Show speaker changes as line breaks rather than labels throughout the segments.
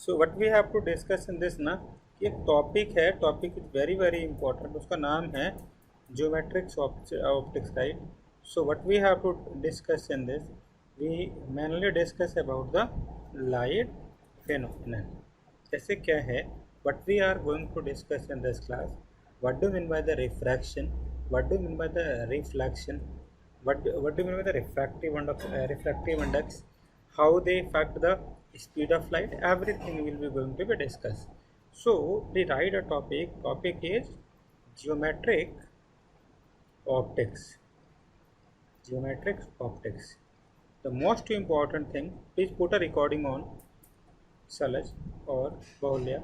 So what we have to discuss in this ना कि एक टॉपिक है, topic is very very important, उसका नाम है geometrics optics, right. So what we have to discuss in this, we mainly discuss about the light phenomenon. जैसे क्या है, what we are going to discuss in this class, what do you mean by the refraction, what do you mean by the reflection, what do you mean by the refractive index, how they affect the speed of light, everything will be going to be discussed. So we write a topic is geometric optics. Geometric optics, the most important thing, please put a recording on Salaj or Bahulya.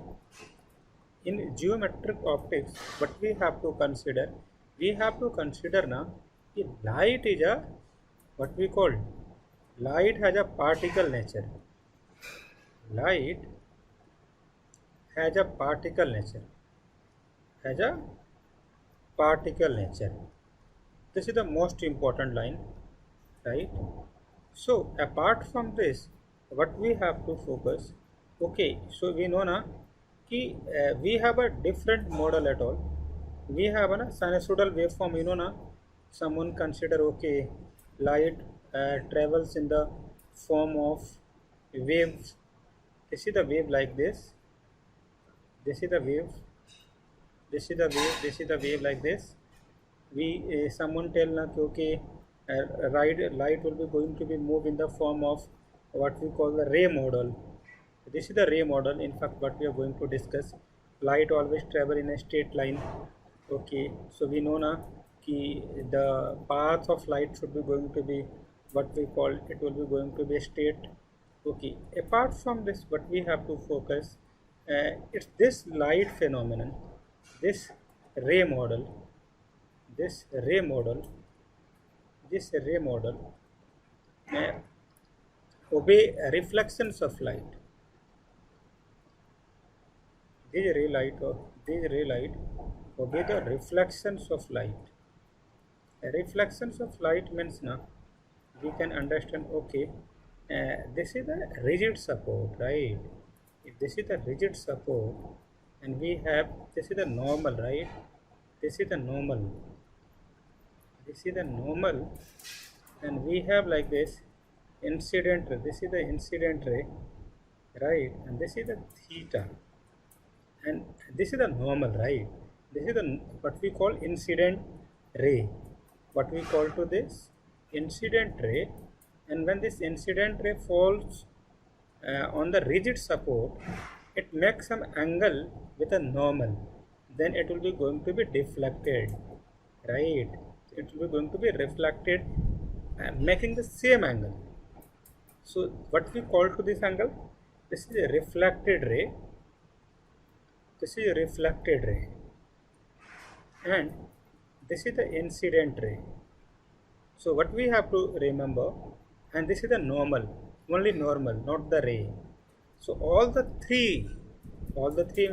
In geometric optics, what we have to consider now कि light is a, what we call, light has a particle nature. Light has a particle nature. Has a particle nature. This is the most important line, right? So apart from this, what we have to focus, okay, so we know na कि we have a different model at all. We have a sinusoidal waveform, you know na. Someone consider, okay, light travels in the form of waves. This is the wave like this. This is the wave. This is the wave. This is the wave like this. We someone tell na कि okay, light will be going to be moved in the form of what we call the ray model. This is the ray model. In fact, what we are going to discuss, light always travel in a straight line. Okay, so we know now कि the path of light should be going to be what we call, it will be going to be straight. Okay, apart from this, what we have to focus, it's this light phenomenon, this ray model, this ray model, this ray model uh, obey reflections of light. These ray light obey the reflections of light. Reflections of light means now we can understand, okay, this is the rigid support, right? If this is the rigid support and we have, this is the normal, right? This is the normal. This is the normal, and we have like this incident ray. This is the incident ray, right? And this is the theta, and this is the normal, right? This is the what we call incident ray. What we call to this incident ray, and when this incident ray falls on the rigid support, it makes some angle with a normal, then it will be going to be deflected, right? It will be going to be reflected, making the same angle. So what we call to this angle, this is a reflected ray. This is a reflected ray, and this is the incident ray. So what we have to remember, and this is the normal, only normal, not the ray. So all the three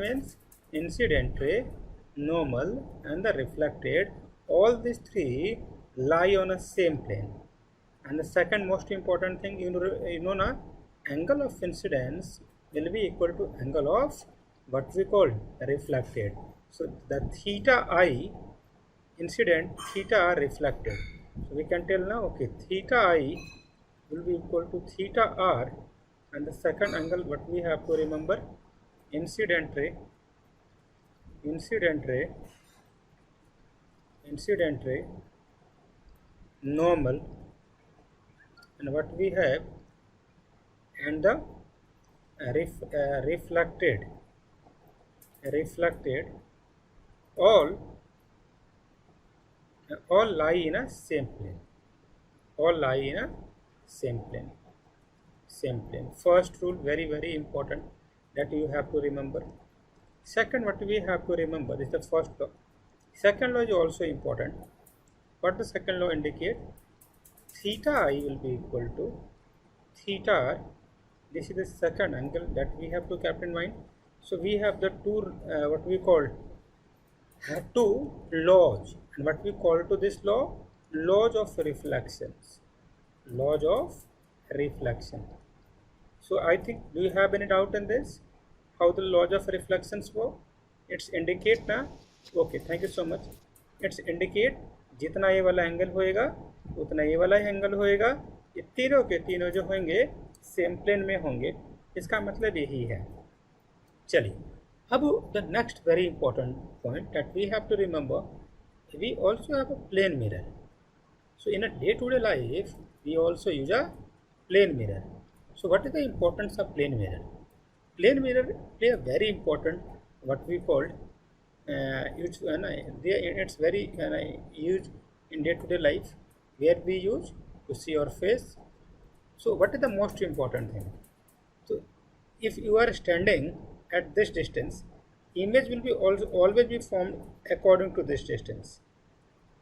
means incident ray, normal, and the reflected, all these three lie on a same plane. And the second most important thing, you know na, angle of incidence will be equal to angle of what we call reflected. So the theta I incident, theta r reflected. So we can tell now, okay, theta I will be equal to theta r, and the second angle what we have to remember, incident ray, normal, and what we have, and the reflected, all lie in a same plane. All lie in a same plane. First rule, very very important, that you have to remember. Second, what we have to remember, this is the first law. Second law is also important. What the second law indicate? Theta I will be equal to theta r. This is the second angle that we have to keep in mind. So we have the two what we call two laws, and what we call to this law, laws of reflections. Laws of reflection. So I think, do you have any doubt in this? how the laws of reflections work? It's indicate ना, okay, thank you so much. It's indicate जितना ये वाला angle होएगा उतना ये वाला angle होएगा, ये तीनों के तीनों जो होंगे सेम प्लेन में होंगे, इसका मतलब यही है. चलिए, अब the next very important point that we have to remember, we also have a plane mirror. So in a day-to-day life, we also use a plane mirror. So what is the importance of plane mirror? Plane mirror play a very important what we called it's very used in day-to-day life where we use to see our face. So what is the most important thing? So if you are standing at this distance, image will be also always be formed according to this distance.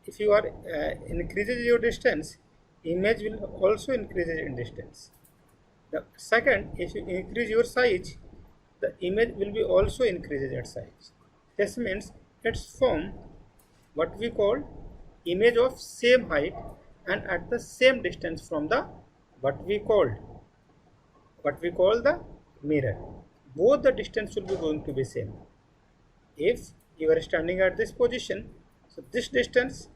If you are increases your distance, image will also increase in distance. The second, if you increase your size, the image will be also increases its size. This means it's form what we call image of same height and at the same distance from the what we call the mirror. Both the distance will be going to be same. If you are standing at this position, so this distance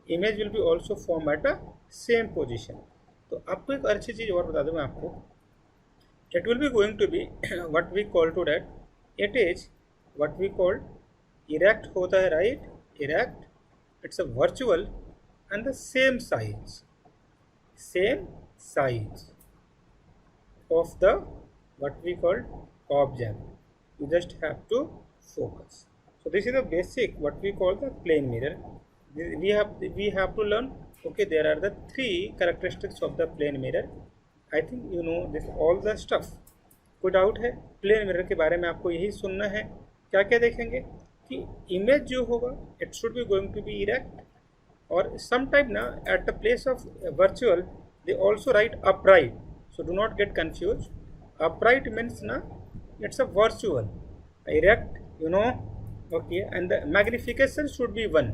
image will be also formed at a same position. तो आपको एक अच्छी चीज़ और बता दूं मैं आपको, it will be going to be what we call to that, it is what we call erect होता है, right? Erect, it's a virtual and the same size of the what we call object. You just have to focus. So this is the basic what we call the plane mirror. We have to learn. Okay, there are the three characteristics of the plane mirror. I think you know this all the stuff. कोई doubt है plane mirror के बारे में? आपको यही सुनना है. क्या क्या देखेंगे कि इमेज जो होगा it should be going to be erect, और सम टाइम ना at the place of virtual they also write upright. So do not get confuse. Upright means ना it's a virtual. Erect, you know, okay, and the magnification should be 1.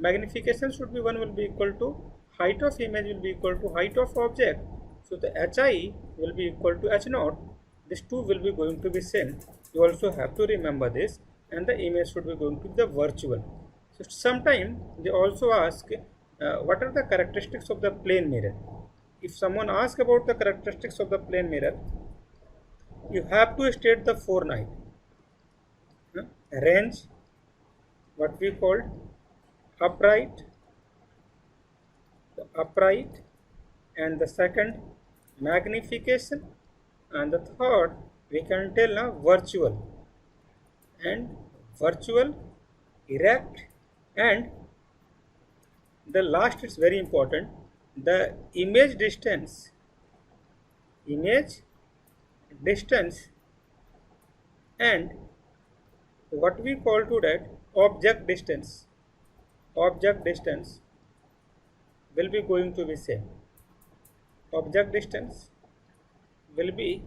Magnification should be 1 will be equal to height of image will be equal to height of object. So the hi will be equal to h naught. These two will be going to be same. You also have to remember this, and the image should be going to be the virtual. So sometime they also ask what are the characteristics of the plane mirror. If someone asks about the characteristics of the plane mirror, you have to state the 4 9. Range, what we called upright, and the second magnification, and the third we can tell now virtual, erect, and the last is very important, the image distance and what we call to that object distance will be going to be same. Object distance will be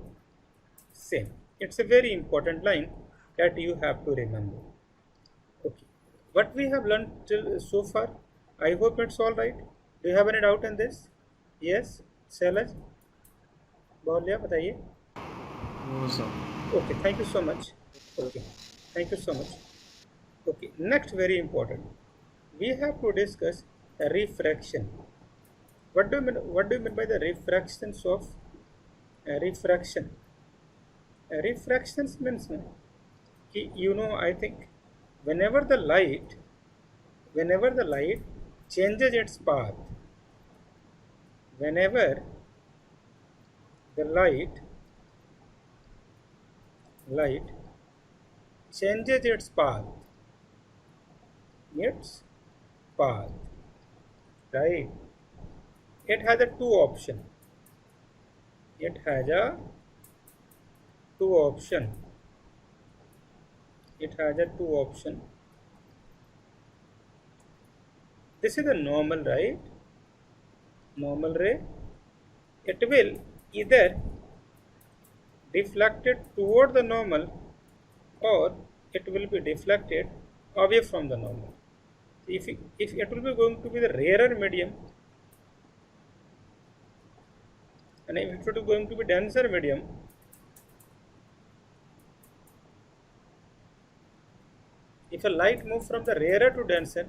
same. It's a very important line that you have to remember. Okay, what we have learned till so far, I hope it's all right. Do you have any doubt in this? Yes, Sailaj, बोलिए, बताइए. Okay, thank you so much. Okay, thank you so much. Okay, next very important, we have to discuss refraction. What do you mean by the refractions of refraction? Refractions means you know, I think whenever the light changes its path, whenever the light changes its path, right? It has a two option. This is the normal, right? Normal ray. It will either deflected toward the normal or it will be deflected away from the normal. If it will be going to be the rarer medium, and if it is going to be denser medium, if a light move from the rarer to denser,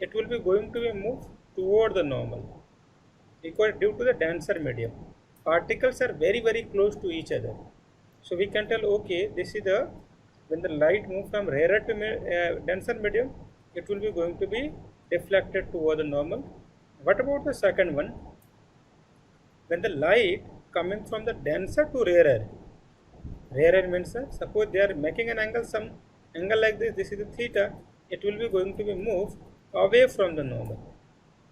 it will be going to be moved toward the normal because due to the denser medium, particles are very close to each other. So we can tell, okay, this is the when the light move from rarer to denser medium, it will be going to be deflected toward the normal. What about the second one? When the light coming from the denser to rarer, rarer means suppose they are making an angle, some angle like this is the theta, it will be going to be moved away from the normal.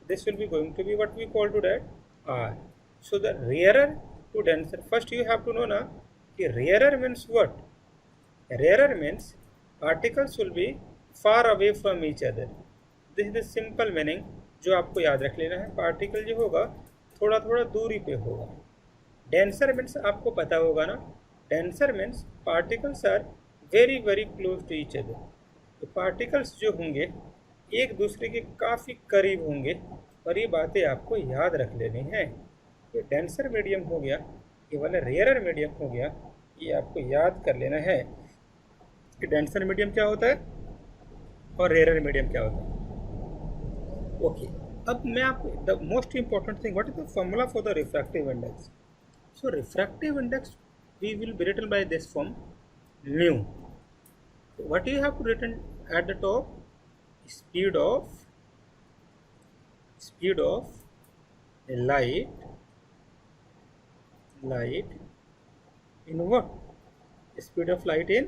This will be going to be what we call to that R. So the rarer to denser, first you have to know now, rarer means what? Rarer means particles will be far away from each other. This is the simple meaning जो आपको याद रख लेना है. Particle जो होगा थोड़ा थोड़ा दूरी पे होगा. डेंसर मीन्स आपको पता होगा ना, denser means particles are very close to each other. तो पार्टिकल्स जो होंगे एक दूसरे के काफ़ी करीब होंगे और ये बातें आपको याद रख लेनी है. ये डेंसर मीडियम हो गया, ये वाला रेयरर मीडियम हो गया, ये आपको याद कर लेना है कि डेंसर मीडियम क्या होता है और रेयरर मीडियम क्या होता है. ओके, अब मैं आपको the most important thing, what is the formula for the refractive index. So refractive index we will be written by this form mu. What you have to written at the top, speed of light in what? Speed of light in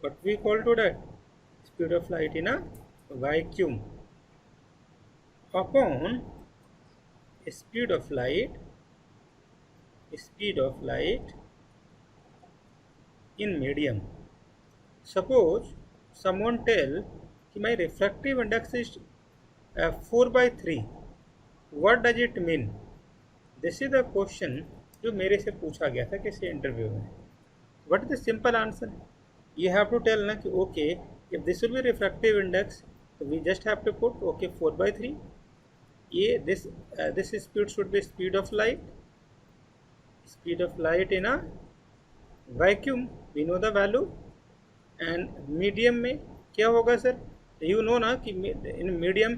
what we call to that? Speed of light in a vacuum upon speed of light in medium. Suppose someone tell कि my refractive index is 4/3. What does it mean? This is the question जो मेरे से पूछा गया था किसी interview में. What is the simple answer? You have to tell ना कि okay, if this will be refractive index, so we just have to put okay 4/3. ये this speed should be speed of light in a vacuum. We know the value. And medium में क्या होगा sir? You know ना कि in medium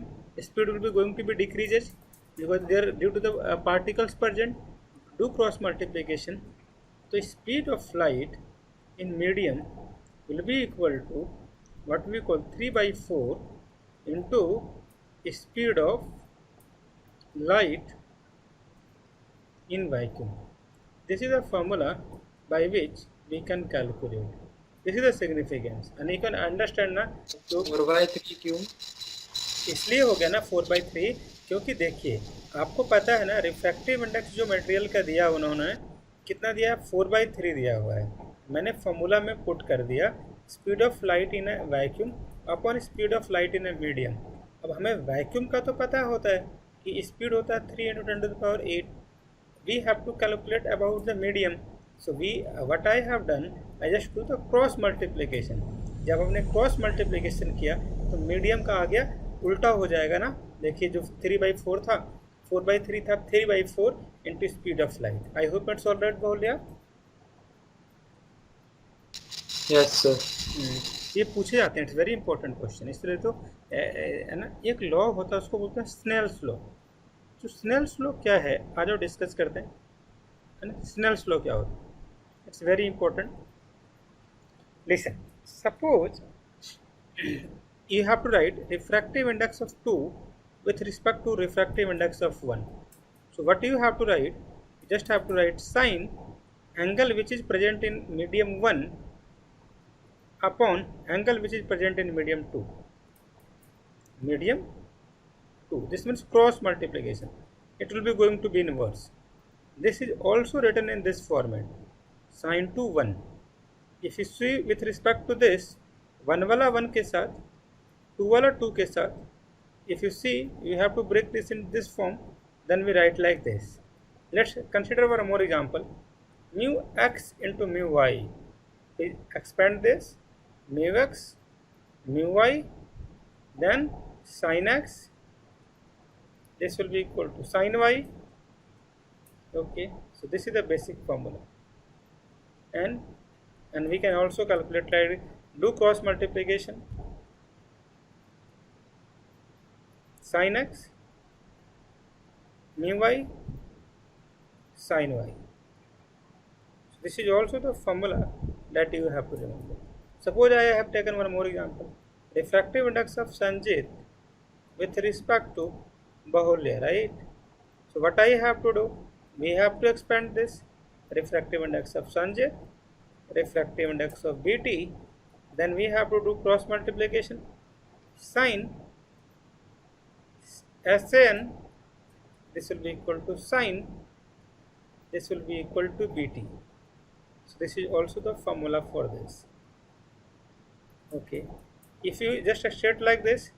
speed will be going to be decreases because there due to the particles present. Do cross multiplication. So speed of light in medium will be equal to what we call 3/4 into speed of light in vacuum. This is the formula by which we can calculate. This is the significance and you can understand ना. तो
4/3 क्यों?
इसलिए हो गया ना 4/3 क्योंकि देखिए आपको पता है ना रिफ्रैक्टिव इंडेक्स जो मटेरियल का दिया उन्होंने कितना दिया, 4/3 दिया हुआ है. मैंने फॉर्मूला में पुट कर दिया speed of light in a vacuum upon speed of light in a medium. अब हमें वैक्यूम का तो पता होता है कि स्पीड होता है 3 × 10⁸. We have to calculate about the medium. So what I have done, I just do the cross multiplication. जब हमने क्रॉस मल्टीप्लिकेशन किया तो मीडियम का आ गया उल्टा हो जाएगा ना. देखिए जो 3/4 था 4/3 था 3/4 into speed of light. I hope it's all right बोलिया.
Yes sir.
ये पूछे जाते हैं, इट्स वेरी इंपॉर्टेंट क्वेश्चन. इसलिए तो है ना एक लॉ होता है उसको बोलते हैं स्नेल्स लॉ. तो स्नेल्स लॉ क्या है आज और डिस्कस करते हैं, है ना. स्नेल्स लॉ क्या होता है, it's very important. Listen, suppose you have to write refractive index of 2 with respect to refractive index of 1. So what you have to write, you just have to write sine angle which is present in medium 1 upon angle which is present in medium 2. Medium 2, this means cross multiplication. It will be going to be inverse. This is also written in this format, sine 2 1. If you see with respect to this 1 वाला 1 के साथ 2 वाला 2 के साथ, if you see you have to break this in this form, then we write like this. Let's consider one more example, mu x into mu y. We expand this, mu x mu y, then sin x, this will be equal to sin y. Okay, so this is the basic formula. And we can also calculate, like do cross multiplication. sin x, mu y, sin y. So this is also the formula that you have to remember. Suppose I have taken one more example. Refractive index of Sanjit with respect to Bahulya, right? So what I have to do? We have to expand this refractive index of Sanjit, refractive index of BT, then we have to do cross multiplication. Sin San, this will be equal to sin, this will be equal to BT. So this is also the formula for this. Okay, if you just state like this,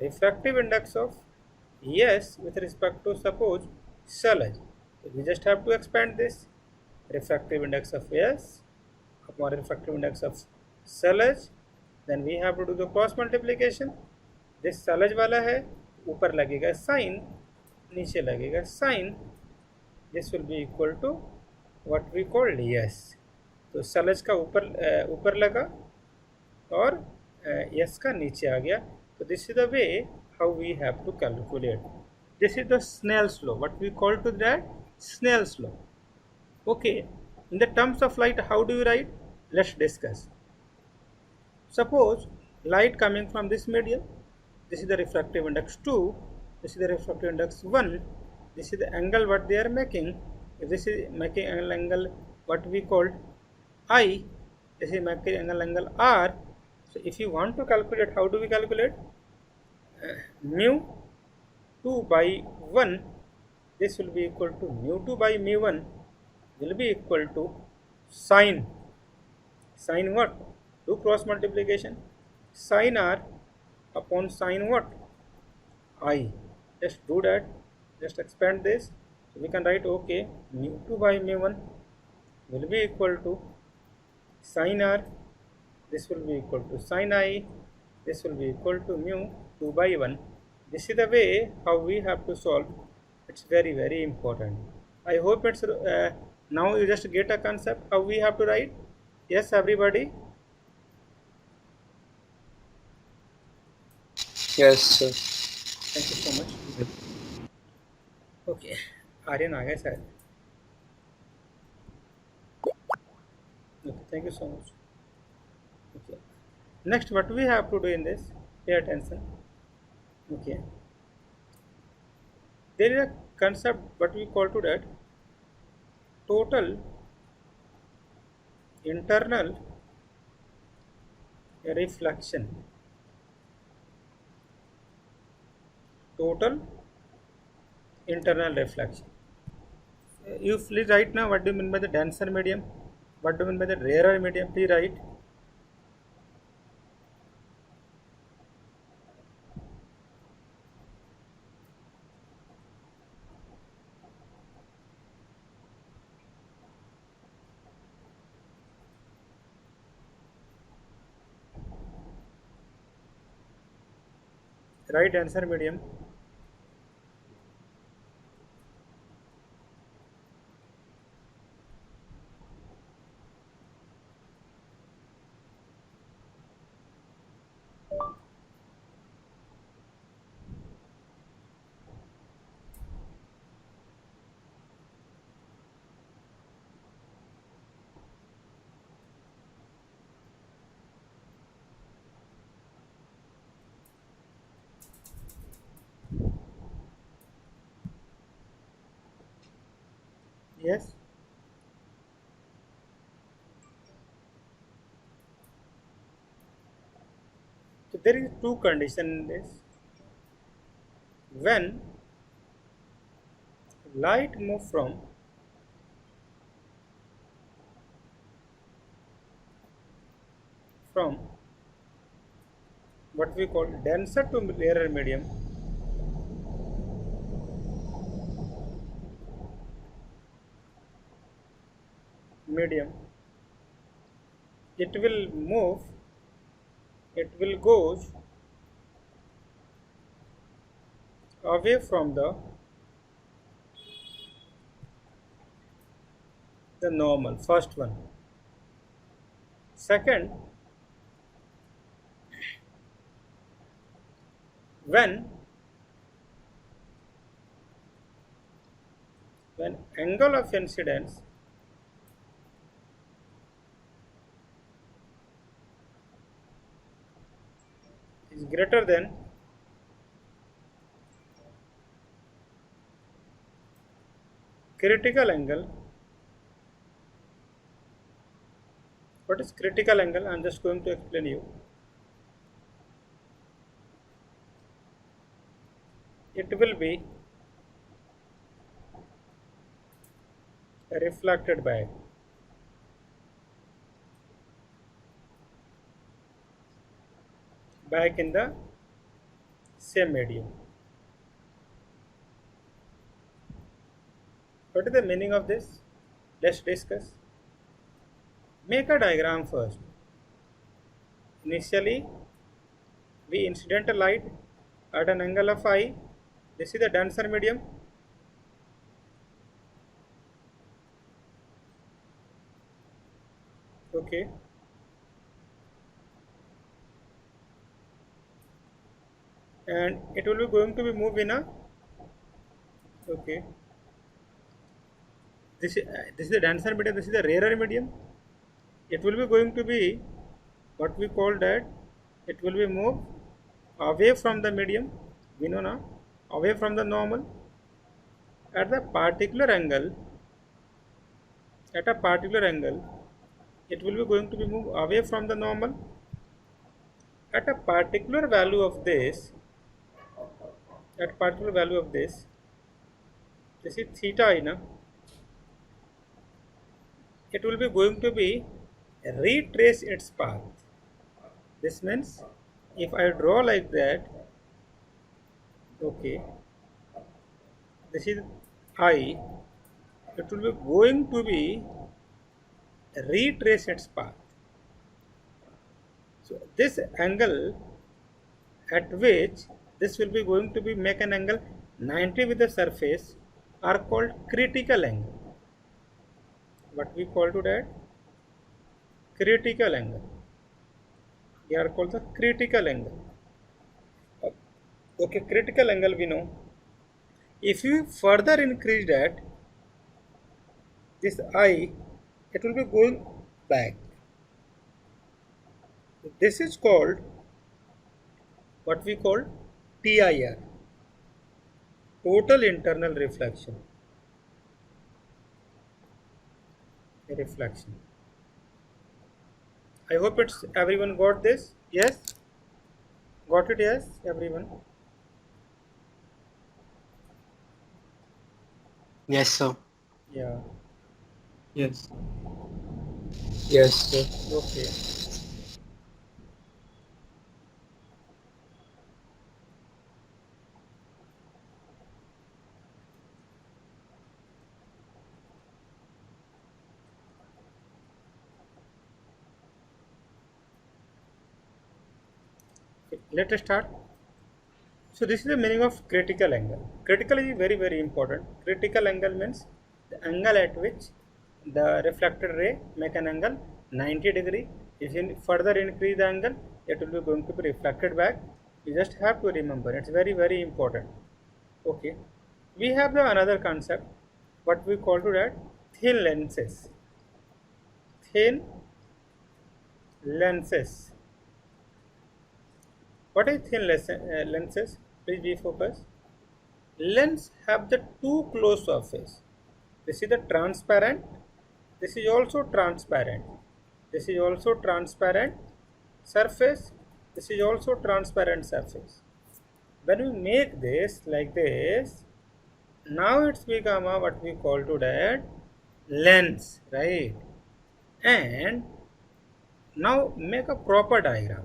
refractive index of S with respect to suppose cell, we just have to expand this refractive index of S upon refractive index of cell, then we have to do the cross multiplication. this cell वाला है ऊपर लगेगा sin, नीचे लगेगा sin, this will be equal to what we call S. तो सलज का ऊपर लगा और S का नीचे आ गया. तो this is the way how we have to calculate. This is the Snell's law, what we call to that Snell's law. Okay, in the terms of light, how do you write? Let's discuss. Suppose light coming from this medium, this is the refractive index 2, this is the refractive index 1, this is the angle what they are making. If this is making angle what we called I, this is making angle R. So if you want to calculate, how do we calculate? Mu 2 by 1, this will be equal to mu 2 by mu 1 will be equal to sin what? Do cross multiplication. Sin R upon sin what? I. Just do that. Just expand this. So we can write, okay, mu 2 by mu 1 will be equal to sin R. This will be equal to sin I. This will be equal to mu 2 by 1. This is the way how we have to solve. It's very, very important. I hope it's now you just get a concept how we have to write. Yes, everybody.
Yes, sir.
Thank you so much. Okay, Aryan आ गया शायद. Okay, thank you so much. Okay. Next, what we have to do in this? Pay attention. Okay. There is a concept what we call to that total internal reflection. Total internal reflection. You please write now what do you mean by the denser medium? What do you mean by the rarer medium? Please write. Write denser medium. Yes. So there is two conditions in this. When light move from what we call denser to rarer medium, it will move, it will goes away from the normal, first one. Second, when when angle of incidence is greater than critical angle. What is critical angle? I am just going to explain you. It will be reflected back in the same medium. What is the meaning of this? Let's discuss. Make a diagram first. Initially, we incident a light at an angle of I. This is the denser medium. Okay. And it will be going to be moved in a, okay, this is the denser medium, this is the rarer medium. It will be going to be what we call that, it will be moved away from the medium, we know now, away from the normal at the particular angle. At a particular angle, it will be going to be moved away from the normal at a particular value of this. At particular value of this is theta I, na? It will be going to be retrace its path. This means if I draw like that, okay, this is I, it will be going to be retrace its path. So this angle at which this will be going to be make an angle 90 with the surface are called critical angle. What we call to that? Critical angle. They are called the critical angle. Okay, critical angle we know. If you further increase that, this I, it will be going back. This is called what we call TIR, total internal reflection. Reflection. I hope it's everyone got this. Yes, got it. Yes, everyone.
Yes, sir.
Yeah.
Yes. Yes, sir.
Okay. Let us start. So this is the meaning of critical angle. Critical is very important. Critical angle means the angle at which the reflected ray make an angle 90 degree. If you further increase the angle, it will be going to be reflected back. You just have to remember, it's very important. Okay, we have the another concept, what we call to that thin lenses. Thin lenses. What is thin lenses? Please be focused. Lens have the two close surface. This is the transparent. This is also transparent. This is also transparent surface. This is also transparent surface. When we make this like this, now it's become a what we call to that lens, right? And now make a proper diagram.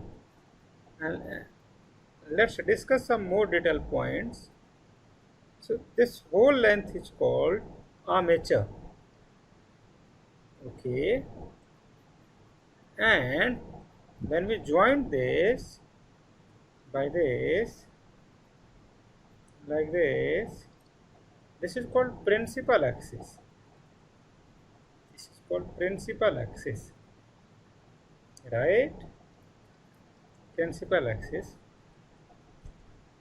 And let's discuss some more detailed points. So this whole length is called armature. Okay, and when we join this by this like this is called principal axis. This is called principal axis, right? Principal axis.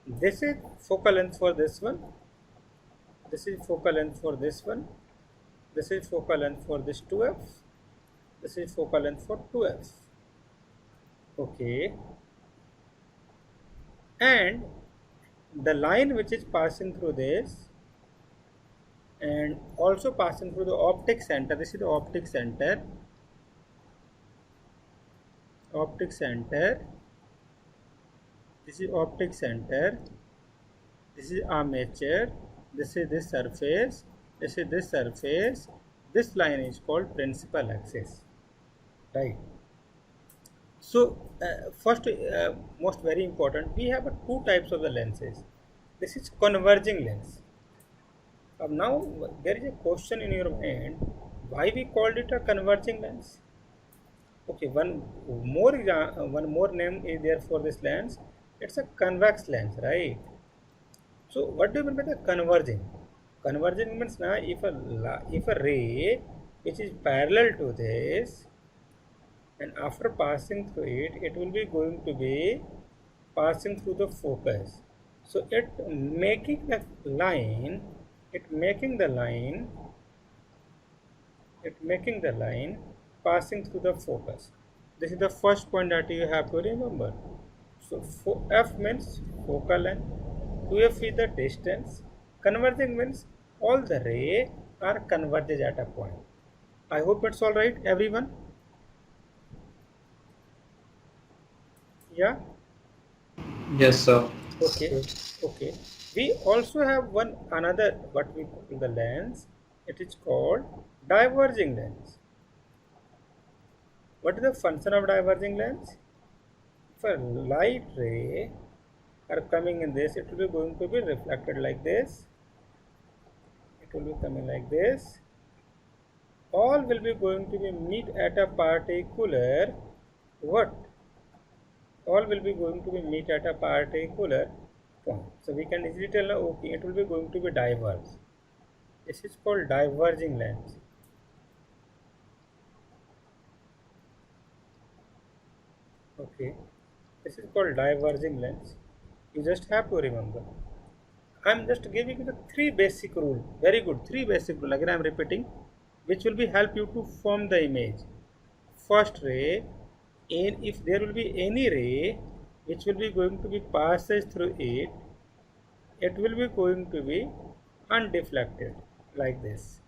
This is focal length for this one. This is focal length for this one. This is focal length for this 2f. This is focal length for 2f. Okay. And the line which is passing through this and also passing through the optic center, this is the optic center, this is optic center, this is armature, this is this surface, this is this surface, this line is called principal axis, right? So first, most very important, we have two types of the lenses. This is converging lens. Now there is a question in your mind, why we called it a converging lens? Okay, one more name is there for this lens. It's a convex lens, right? So what do you mean by the converging? Converging means now if a ray which is parallel to this, and after passing through it, it will be going to be passing through the focus. So it making the line, it making the line passing through the focus. This is the first point that you have to remember. So f means focal length, 2f is the distance, converging means all the ray are converges at a point. I hope it's all right, everyone. Yeah.
Yes, sir.
Okay. Okay. We also have one another what we call the lens. It is called diverging lens. What is the function of diverging lens? If a light ray are coming in this, it will be going to be reflected like this. It will be coming like this. All will be going to be meet at a particular what? All will be going to be meet at a particular point. So we can easily tell now, okay, it will be going to be diverge. This is called diverging lens. Okay, this is called diverging lens. You just have to remember. I'm just giving you the three basic rule. Very good. Three basic rule. Again, I'm repeating, which will be help you to form the image. First ray, and if there will be any ray which will be going to be passes through it, it will be going to be undeflected like this.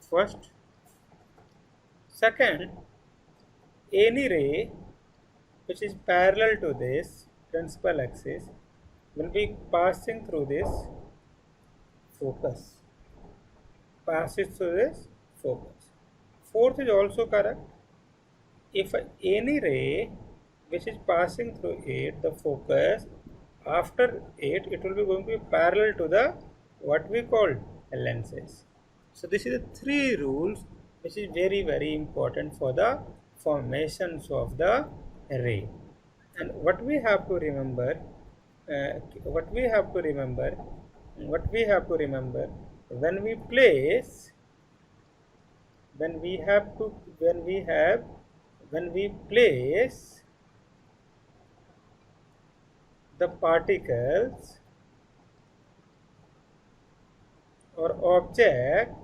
First. Second, any ray which is parallel to this principal axis will be passing through this focus. Passes through this focus. Fourth is also correct. If any ray which is passing through it, the focus, after it will be going to be parallel to the what we call lenses. So this is the three rules which is very very important for the formations of the ray. And what we have to remember, what we have to remember, when we place, when we have to, when we place the particles or object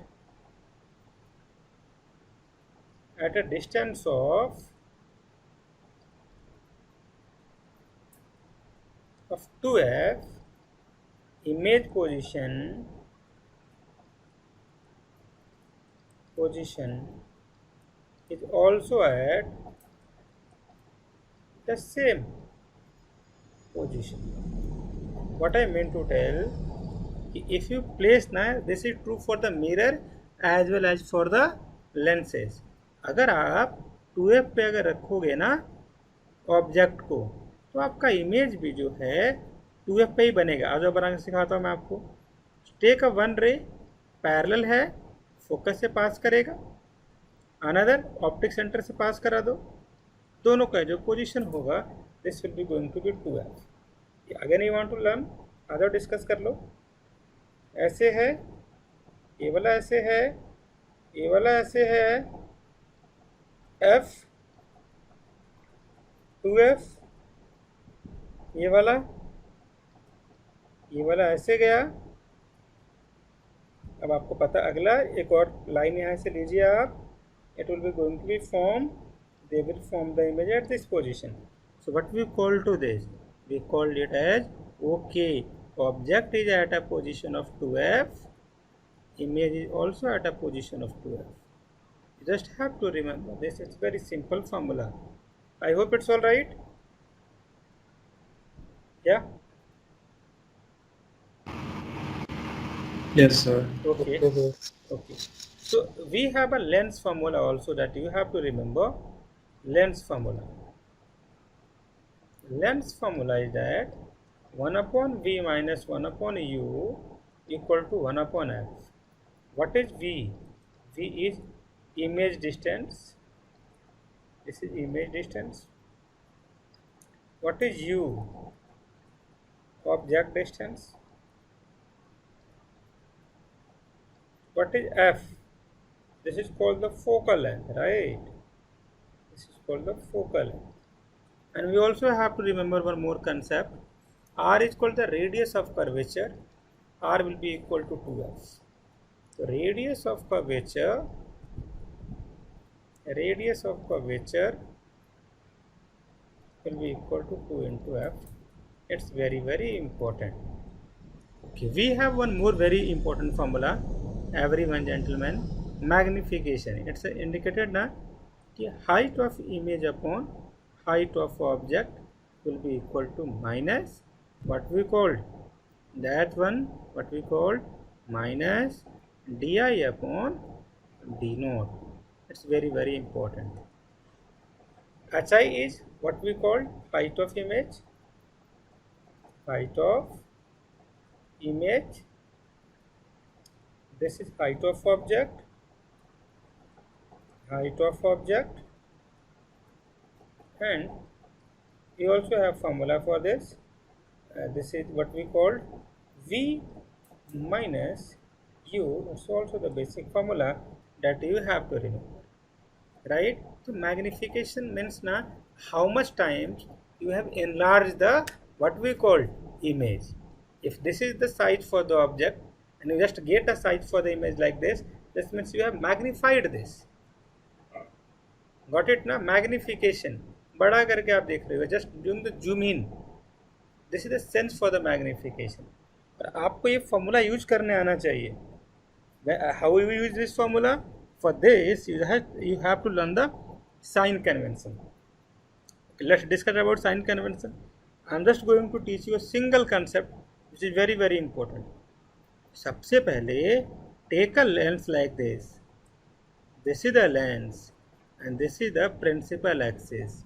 at a distance of 2f, image position is also at the same position. What I meant to tell, if you place now, this is true for the mirror as well as for the lenses. अगर आप 2f पे अगर रखोगे ना object को, तो आपका image भी जो है 2f पे ही बनेगा. आज बना के सिखाता हूँ मैं आपको. टेक अ वन रे, पैरेलल है, फोकस से पास करेगा, अनदर ऑप्टिक सेंटर से पास करा दो, दोनों का जो पोजीशन होगा this will be going to be 2f. Again you want to learn, other discuss कर लो. ऐसे है, ये वाला ऐसे है, ये वाला ऐसे है, f 2f, ये वाला ऐसे गया, अब आपको पता, अगला एक और लाइन यहाँ से लीजिए आप, it will be going to be form, they will form the image at this position. So what we call to this, we called it as okay, object is at a position of 2f, image is also at a position of 2f. You just have to remember this, it's very simple formula. I hope it's all right. Yeah.
Yes, sir.
Okay.
Okay, sir.
Okay. So we have a lens formula also that you have to remember. Lens formula. Lens formula is that 1 upon v minus 1 upon u equal to 1 upon f. What is v? V is image distance. This is image distance. What is u? Object distance. What is f? This is called the focal length, right? This is called the focal length. And we also have to remember one more concept. R is called the radius of curvature. R will be equal to 2f. So radius of curvature will be equal to 2 into f. It's very, very important. Okay, we have one more very important formula, everyone gentlemen, magnification. It's indicated na कि height of image upon height of object will be equal to minus what we called that one, what we called minus di upon d naught. It's very, very important. Hi is what we call height of image, height of image. This is height of object, height of object, and we also have formula for this. This is what we call v minus u. It's also the basic formula that you have to remember, right? So magnification means na how much times you have enlarged the what we call image. If this is the size for the object and you just get a size for the image like this means you have magnified this. Got it ना? Magnification बड़ा करके आप देख रहे हो, just doing the zoom in. This is the sense for the magnification. आपको ये formula use करने आना चाहिए. How you use this formula? For this you have to learn the sign convention. Okay, let's discuss about sign convention. I'm just going to teach you a single concept which is very, very important. सबसे पहले take a lens like this. This is the lens and this is the principal axis.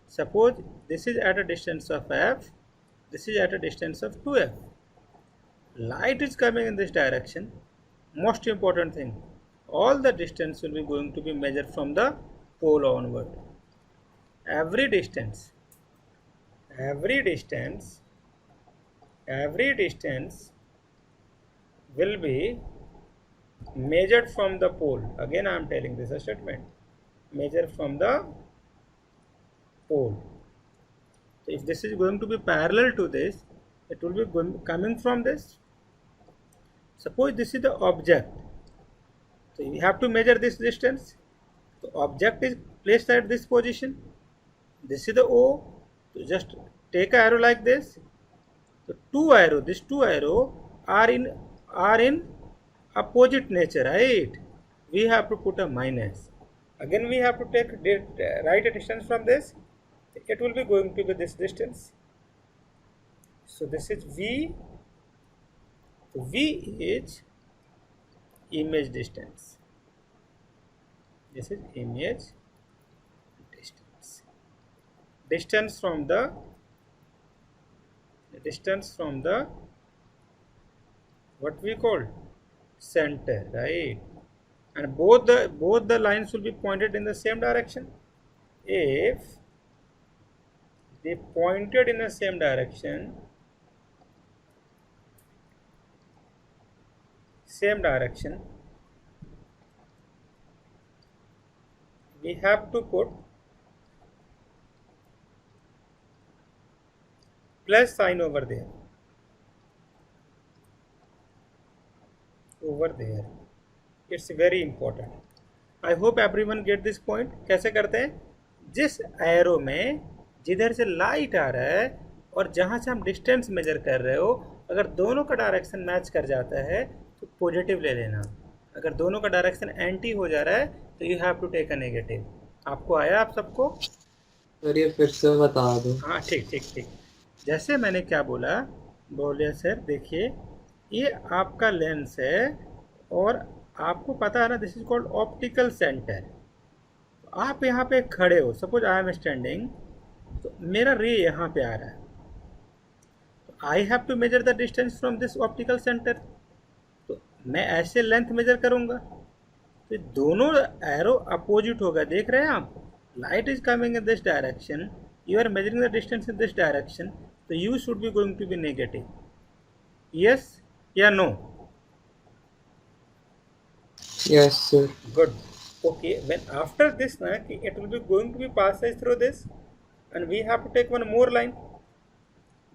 Suppose this is at a distance of f, this is at a distance of 2f. Light is coming in this direction. Most important thing, all the distance will be going to be measured from the pole onward. Every distance will be measured from the pole. Again I am telling this a statement, measure from the pole. So if this is going to be parallel to this, it will be coming from this. Suppose this is the object, so you have to measure this distance. The object is placed at this position. This is the O. So just take an arrow like this. So these two arrow are in opposite nature, right? We have to put a minus. Again we have to write a distance from this. It will be going to be this distance. So this is V. So V is image distance. This is image distance. Distance from the what we call center, right? And both the lines will be pointed in the same direction. If they pointed in the same direction, we have to put plus sign over there. over there. It's very important. I hope everyone get this point. कैसे करते हैं, जिस arrow में जिधर से light आ रहा है और जहाँ से हम डिस्टेंस मेजर कर रहे हो, अगर दोनों का डायरेक्शन मैच कर जाता है तो पॉजिटिव ले लेना. अगर दोनों का डायरेक्शन एंटी हो जा रहा है तो you have to take a negative. आपको आया आप सबको?
सर ये फिर से बता दो.
हाँ ठीक ठीक ठीक. जैसे मैंने क्या बोला, बोले सर देखिए ये आपका लेंस है और आपको पता है ना, this is called optical centre. आप यहाँ पे खड़े हो, सपोज आई एम स्टैंडिंग, तो मेरा रे यहाँ पे आ रहा है, तो I have to measure the distance from this optical centre. तो मैं ऐसे लेंथ मेजर करूँगा, तो दोनों एरो अपोजिट होगा. देख रहे हैं आप, light is coming in this direction, you are measuring the distance in this direction, तो you should be going to be negative. Yes या no?
Yes sir.
Good. Okay, when after this na, it will be going to be passage through this, and we have to take one more line.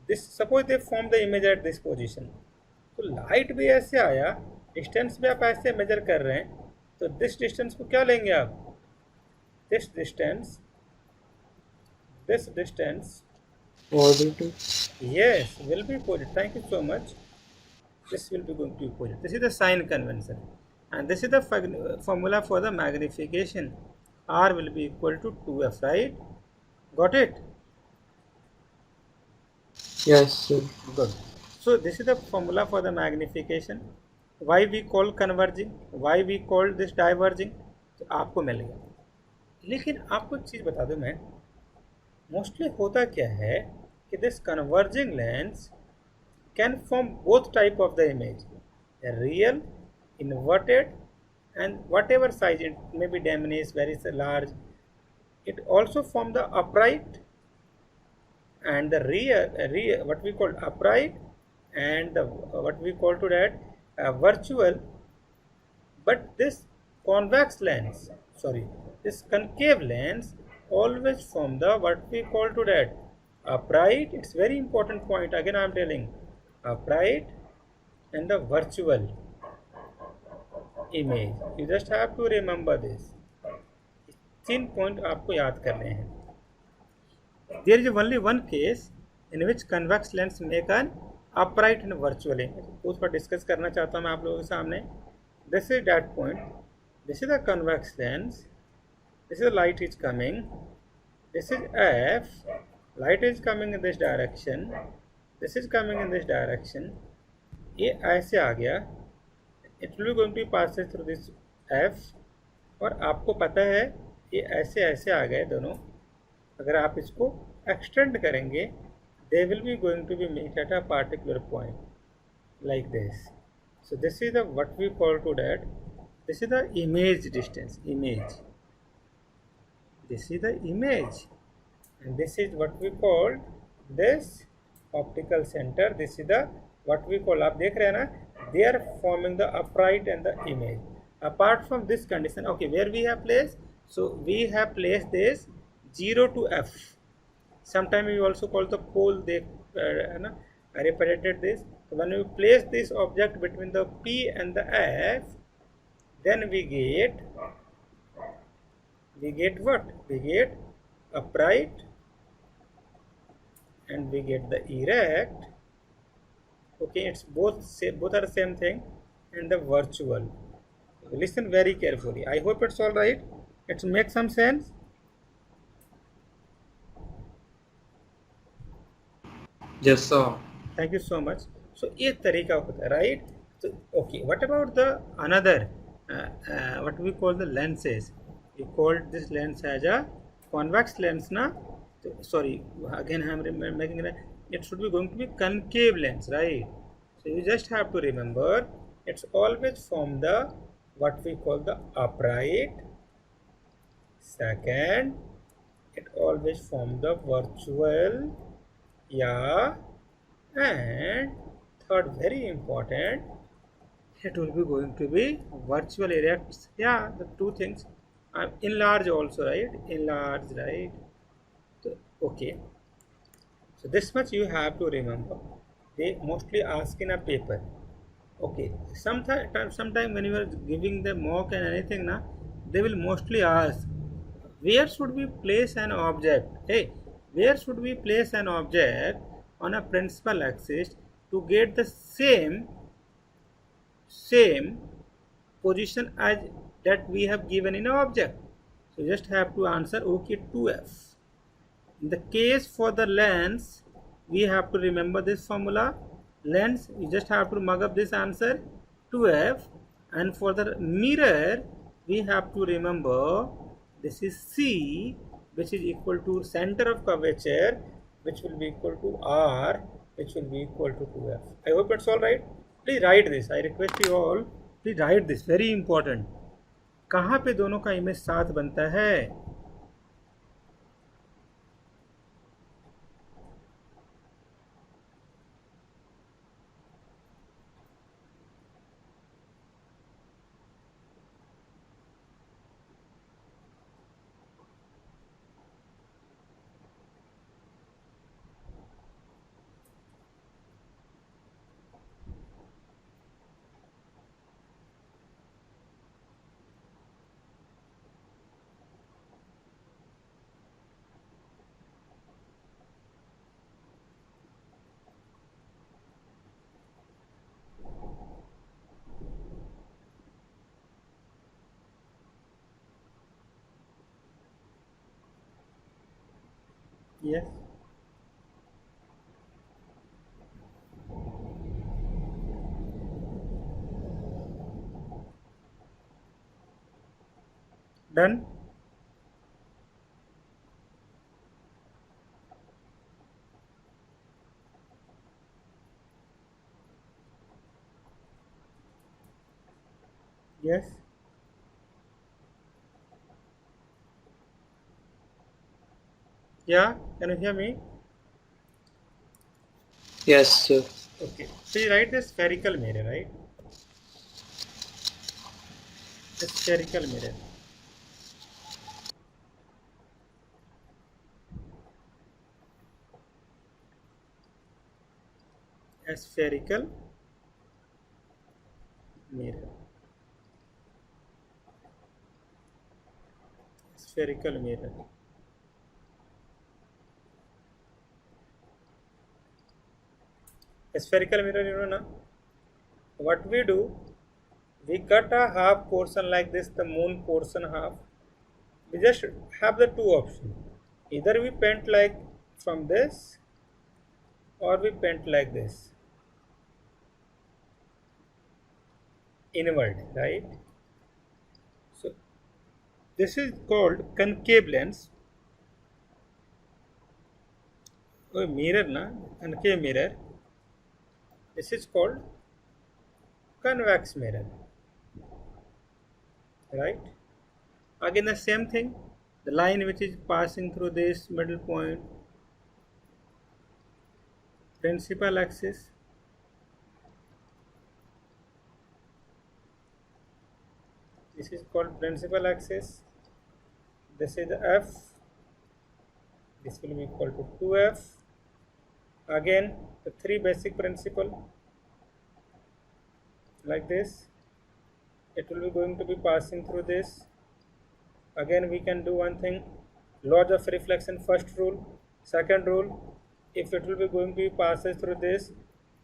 This suppose they form the image at this position, तो light भी ऐसे आया, distance भी आप ऐसे major कर रहे हैं, तो दिस डिस्टेंस को क्या लेंगे आप? This distance
Positive.
yes will be positive. Thank you so much. This will be going to be positive. This is the sign convention, and this is the formula for the magnification. R will be equal to 2f, right? Got it?
Yes sir.
Good. So this is the formula for the magnification. Why we call converging, why we call this diverging, तो आपको मिल गया. लेकिन आपको एक चीज़ बता दूं मैं, mostly होता क्या है कि this converging lens can form both type of the image, a real, inverted, and whatever size it may be, diminished, very large. It also form the upright and the rear what we call upright, and the what we call to that virtual. But this convex lens, sorry, this concave lens always form the what we call to that upright. It's very important point. Again I am telling, upright and the virtual image. You just have to remember this. 3 point आपको याद करने हैं. There is only one case in which convex lens make an upright and virtual image. उस पर discuss करना चाहता हूँ मैं आप लोगों के सामने. This is that point. This is the convex lens. This is the light is coming. This is F. Light is coming in this direction. This is coming in this direction. ये ऐसे आ गया. It will be going to pass through this F. और आपको पता है ये ऐसे ऐसे आ गए दोनों. अगर आप इसको एक्सटेंड करेंगे, they will be going to be meet at a particular point like this. So this is the what we call to that. This is the image distance. Image. This is the image, and this is what we call this optical center. This is the what we call, आप देख रहे हैं ना, they are forming the upright and the image. Apart from this condition, okay, where we have placed, so we have placed this 0 to F. Sometimes we also call the pole, they represented this. So when we place this object between the P and the F, then we get what? We get upright and we get the erect. Okay, it's both are the same thing, and the virtual. Listen very carefully. I hope it's all right. It makes some sense.
Yes sir.
Thank you so much. So ये तरीका होता है, right? So okay, what about the another what we call the lenses? We called this lens as a convex lens na. So, sorry, again I am making it should be going to be concave lens, right? So you just have to remember, it's always from the what we call the upright. Second, it always from the virtual, yeah, and third, very important, it will be going to be virtual erect. Yeah, the two things. Enlarge also, right? Enlarge, right? So, okay. So this much you have to remember. They mostly ask in a paper. Okay, sometime when you are giving the mock and anything, na, they will mostly ask, where should we place an object? Hey, where should we place an object on a principal axis to get the same position as that we have given in an object? So you just have to answer okay 2f. In the case for the lens, we have to remember this formula. Lens, you just have to mug up this answer 2f, and for the mirror, we have to remember this is C, which is equal to center of curvature, which will be equal to R, which will be equal to 2f. I hope it's all right. Please write this. I request you all, please write this. Very important. कहाँ पे दोनों का image साथ बनता है? Yes. Done. Yes. Yeah. Can you hear me?
Yes, sir.
Okay. So you write the spherical mirror, right? The spherical mirror. A spherical mirror. Spherical mirror. A spherical mirror, you know, na? What we do, we cut a half portion like this, the moon portion half. We just have the two options. Either we paint like from this, or we paint like this. Inward, right? So this is called concave lens. Oh, mirror na, concave mirror. This is called convex mirror, right? Again the same thing, the line which is passing through this middle point, principal axis. This is called principal axis. This is the f. This will be equal to 2f. Again the three basic principle like this. It will be going to be passing through this. Again we can do one thing, laws of reflection, first rule. Second rule, if it will be going to be passes through this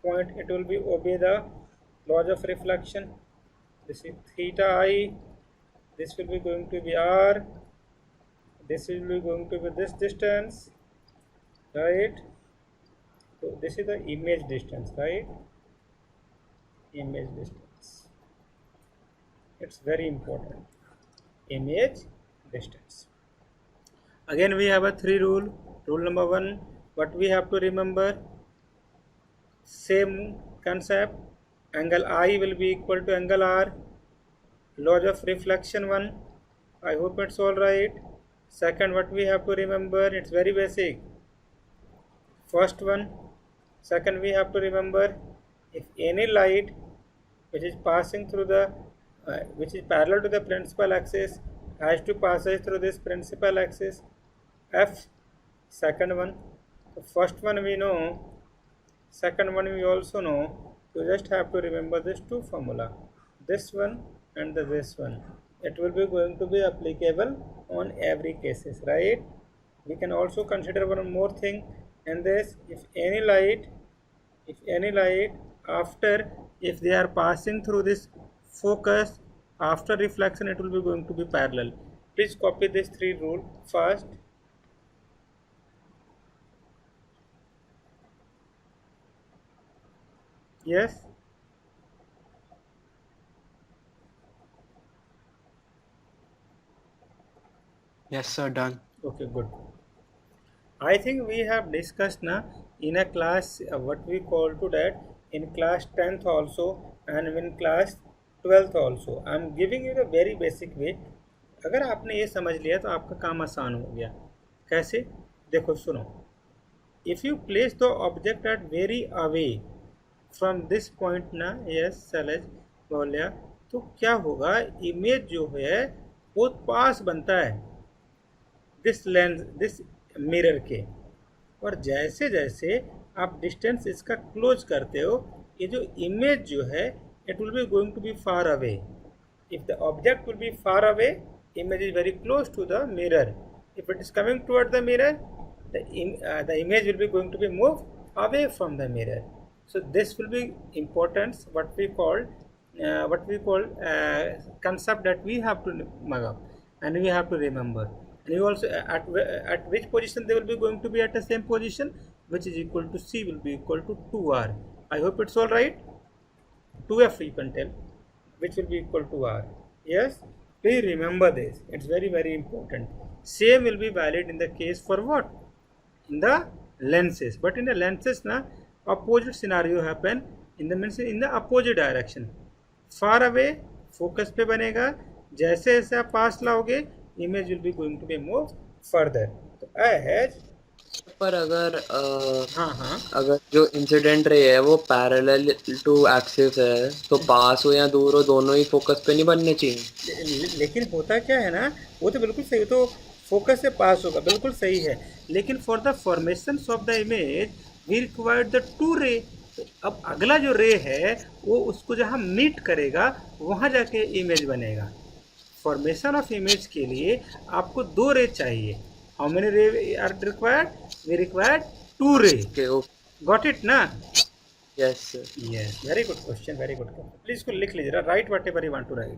point, it will be obey the laws of reflection. This is theta I, this will be going to be r, this will be going to be this distance, right? So this is the image distance, right? Image distance, it's very important. Image distance. Again we have a three rule. Rule number one, what we have to remember, same concept, angle I will be equal to angle R. Laws of reflection one, I hope it's all right. Second, what we have to remember, it's very basic. First one, second we have to remember, if any light which is passing through the which is parallel to the principal axis has to pass through this principal axis f. Second one, the first one we know, second one we also know. You just have to remember this two formula, this one and this one. It will be going to be applicable on every cases, right? We can also consider one more thing, and this, if any light after, if they are passing through this focus after reflection, it will be going to be parallel. Please copy this three rule first. Yes.
Yes, sir. Done.
Okay, good. I think we have discussed na in a class what we call to that in class 10th also and in class 12th also. I am giving you the very basic way. अगर आपने ये समझ लिया तो आपका काम आसान हो गया. कैसे? देखो सुनो. If you place the object at very away from this point ना, yes शैलेश बोलिया, तो क्या होगा, इमेज जो है वो पास बनता है दिस लेंस, दिस मिरर के, और जैसे जैसे आप डिस्टेंस इसका क्लोज करते हो, ये जो इमेज जो है it will be going to be far away. If the object will be far away, image is very close to the mirror. If it is coming toward the mirror, the image will be going to be moved away from the mirror. So this will be importance what we call concept that we have to mug up and we have to remember. And you also at which position they will be going to be at the same position, which is equal to C will be equal to 2R. I hope it's all right. 2F you can tell, which will be equal to R. Yes, please remember this, it's very very important. Same will be valid in the case for what, in the lenses, but in the lenses na opposite scenario happen, in the means in the opposite direction. Far away focus पे बनेगा, जैसे जैसे आप पास लाओगे image will be going to be moved further. तो as
पर अगर
हाँ हाँ
अगर जो इंसिडेंट रे है वो पैरेलल टू एक्सिस है तो पास हो या दूर हो दोनों ही फोकस पे नहीं बनने चाहिए.
लेकिन होता क्या है ना, वो तो बिल्कुल सही, तो फोकस से पास होगा, बिल्कुल सही है, लेकिन for the formation of the image we require the two ray. अब अगला जो रे है वो उसको जहाँ मीट करेगा वहाँ जाके इमेज बनेगा. फॉर्मेशन ऑफ इमेज के लिए आपको दो रे चाहिए. How many ray are required? We required two ray. Got it ना?
Yes sir.
Yes, very good question, very good. Please इसको लिख लीजिए, write whatever you want to write.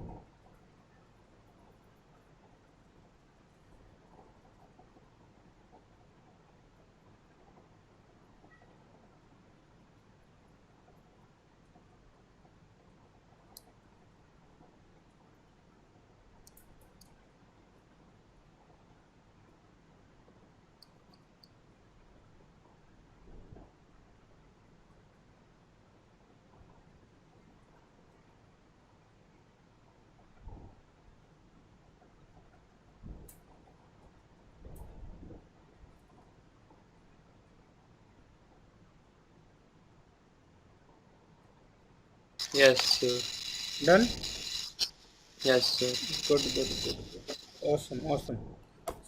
Yes sir.
Done.
Yes sir.
Good, good, good, good. Awesome, awesome.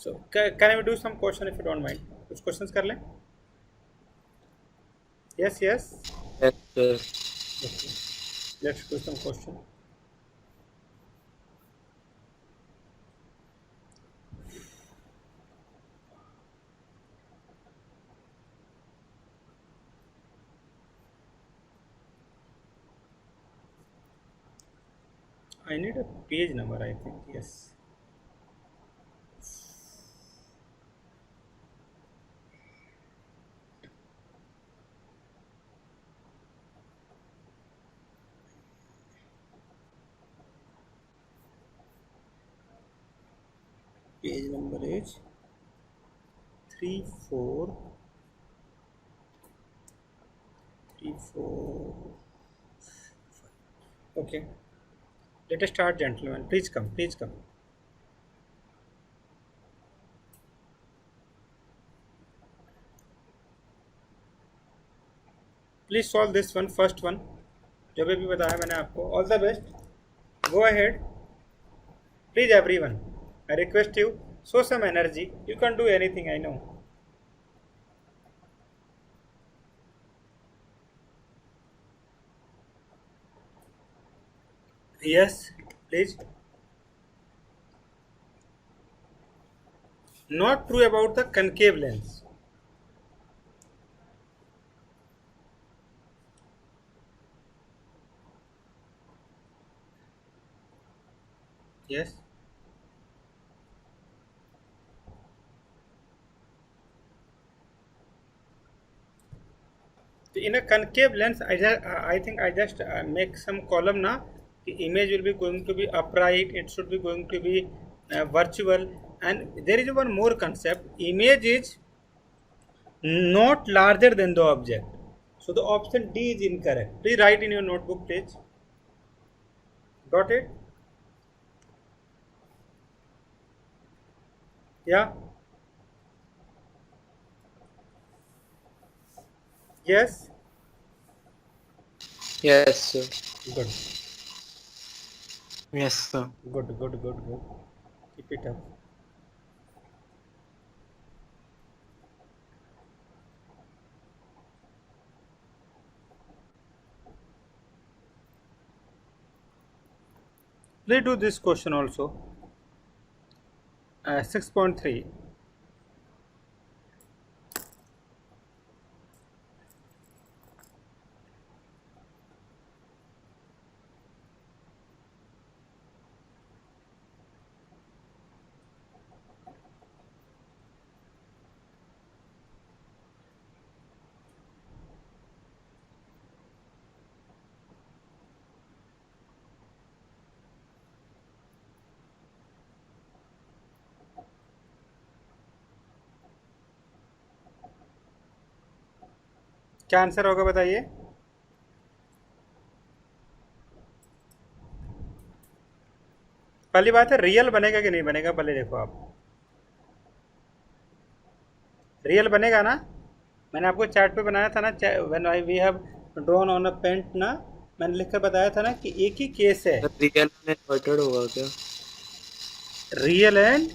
So, can we do some question if you don't mind? कुछ questions कर लें? Yes, yes.
Yes sir.
Okay. Let's do some question. I need a page number, I think. Yes. Page number is 3 4 3 4. Okay. Let us start, gentlemen. Please come. Please come. Please solve this one, first one. जो भी बताया मैंने आपको. All the best. Go ahead. Please, everyone. I request you, show some energy. You can do anything, I know. Yes, please. Not true about the concave lens. Yes. In a concave lens, I think I just make some column now. The image will be going to be upright. It should be going to be virtual. And there is one more concept. Image is not larger than the object. So the option D is incorrect. Please write in your notebook, please. Got it? Yeah. Yes.
Yes, sir.
Good.
Yes, sir.
Good. Good. Good. Good. Keep it up. Let's do this question also. 6.3. क्या answer होगा बताइए? पहली बात है, real बनेगा कि नहीं बनेगा, पहले देखो आप। रियल बनेगा ना? मैंने आपको चार्ट पे बनाया था ना, when I we have drawn on a paint ना, मैंने लिखकर बताया था ना कि एक ही केस है,
रियल में इन्वर्टेड होगा क्या?
Real and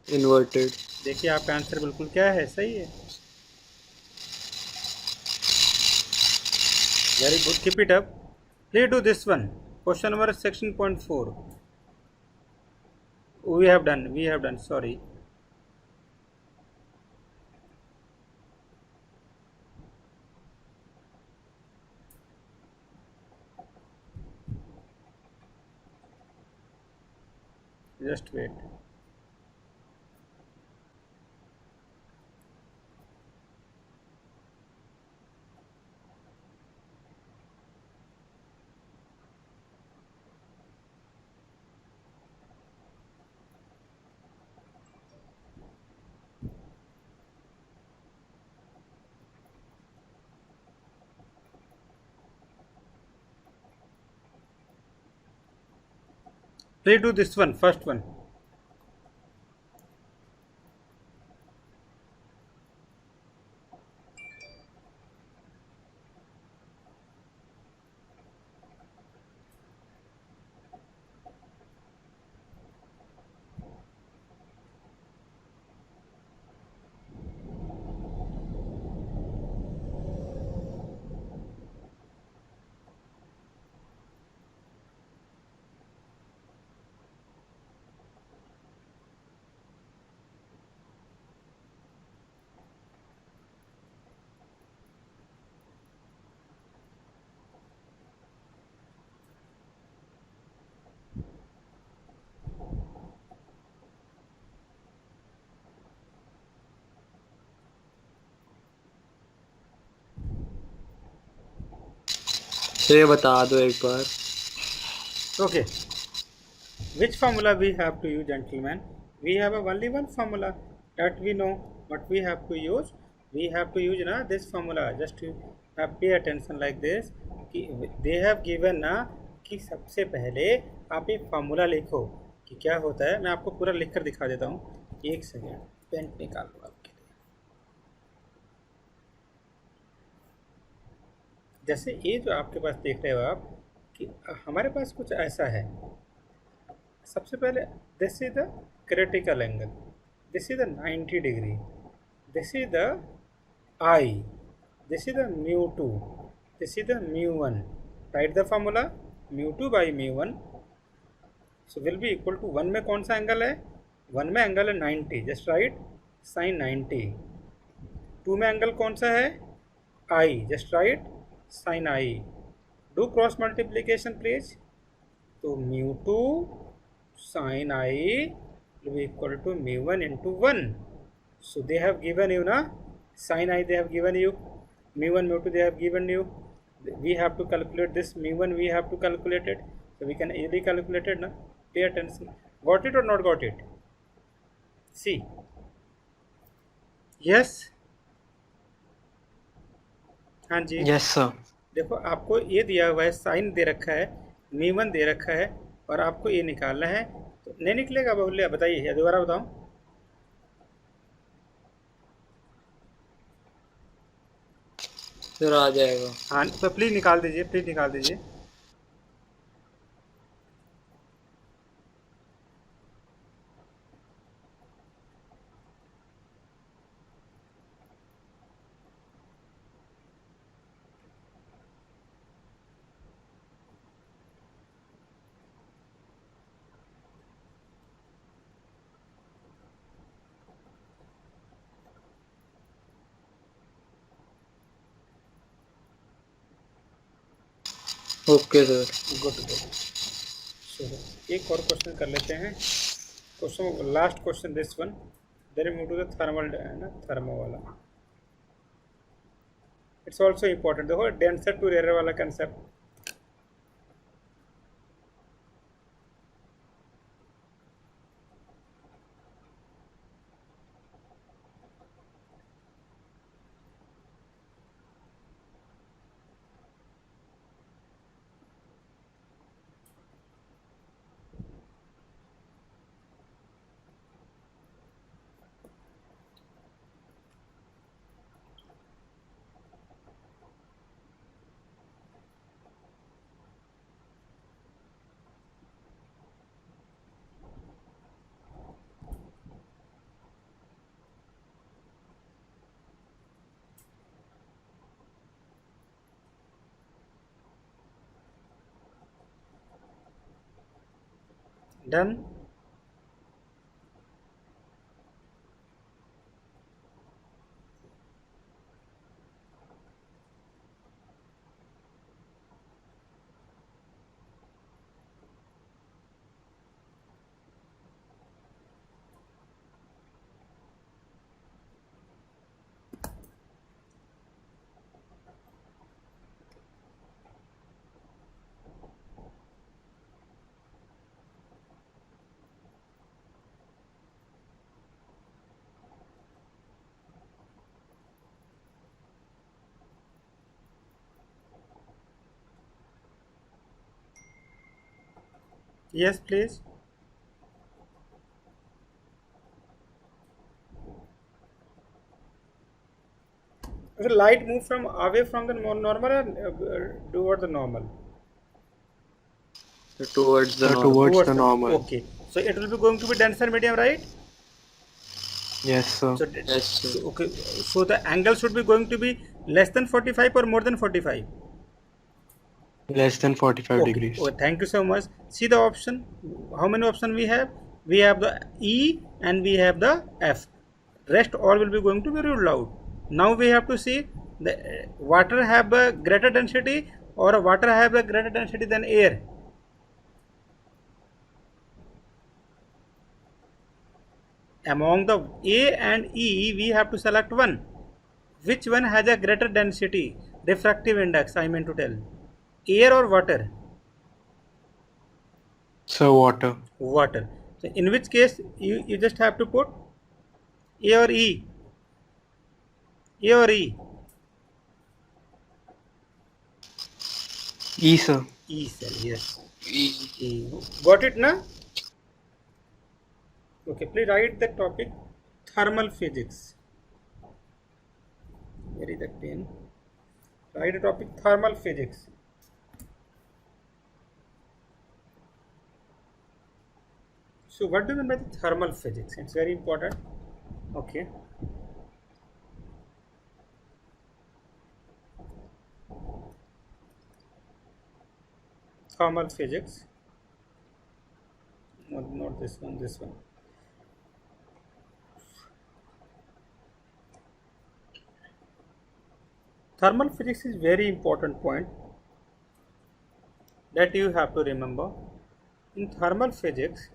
inverted.
देखिए आपका आंसर बिल्कुल क्या है, सही है। Very good, keep it up. Please do this one, question number 16.4। we have done, sorry। just wait। Please do this one, first one।
तो ये बता दो एक बार।
Okay, which formula we have to use, gentlemen? We have only one formula that we know what we have to use। We have to use na this formula, just to pay attention like this कि they have given ना कि सबसे पहले आप एक formula लिखो कि क्या होता है। मैं आपको पूरा लिख कर दिखा देता हूँ, एक सेकेंड, पेन निकाल लो आपके लिए। जैसे ये जो आपके पास देख रहे हो आप कि हमारे पास कुछ ऐसा है। सबसे पहले this is the critical angle, this is the 90 degree, this is the I, this is the mu 2, this is the mu 1। Write the formula. Mu two by mu one so will be equal to 1 में कौन सा angle है, 1 में angle है 90, just right sign 90। 2 में angle कौन सा है, i, just right sine i. Do cross multiplication please. तो mu two sine i will be equal to mu 1 into 1. So they have given you na sin I, they have given you mu 1 mu 2 they have given you. We have to calculate this mu 1, we have to calculate it, so we can easily calculate it na. Pay attention. Got it or not got it? See, yes, हाँ जी।
Yes sir.
देखो आपको ये दिया हुआ है, sign दे रखा है, मी one दे रखा है, और आपको ये निकालना है, तो नहीं निकलेगा बहुल्य, बताइए या दोबारा बताऊं।
फिर आ जाएगा।
हाँ तो प्लीज़ निकाल दीजिए, प्लीज़ निकाल दीजिए।
Okay sir.
Good good. So एक और क्वेश्चन कर लेते हैं, question last question this one, then move to the thermal, है ना थर्मो वाला। इट्स ऑल्सो इम्पोर्टेंट, देखो डेंसर टू रेयर वाला concept. Done. Yes please. The light move from away from the normal or toward the normal?
Towards the normal.
Towards the normal.
Okay, so it will be going to be denser medium, right?
Yes, sir.
So,
Yes, sir.
so okay, so the angle should be going to be less than 45 or more than 45?
Less than 45
Okay.
degrees.
Oh, thank you so much. See the option. How many options we have? We have the E and we have the F. Rest all will be going to be ruled out. Now we have to see the water have a greater density or water have a greater density than air. Among the A and E, we have to select one. Which one has a greater density, refractive index, I mean to tell? Air or water?
So water.
Water. So in which case you just have to put A or E? A or E?
E, sir.
E cell, yes.
E.
E. Got it, na? Okay, please write the topic thermal physics. Where is the pen? Write the topic thermal physics. So what do you mean by the thermal physics? It's very important. Okay. thermal physics. Not this one, this one. Thermal physics is very important point that you have to remember. In thermal physics,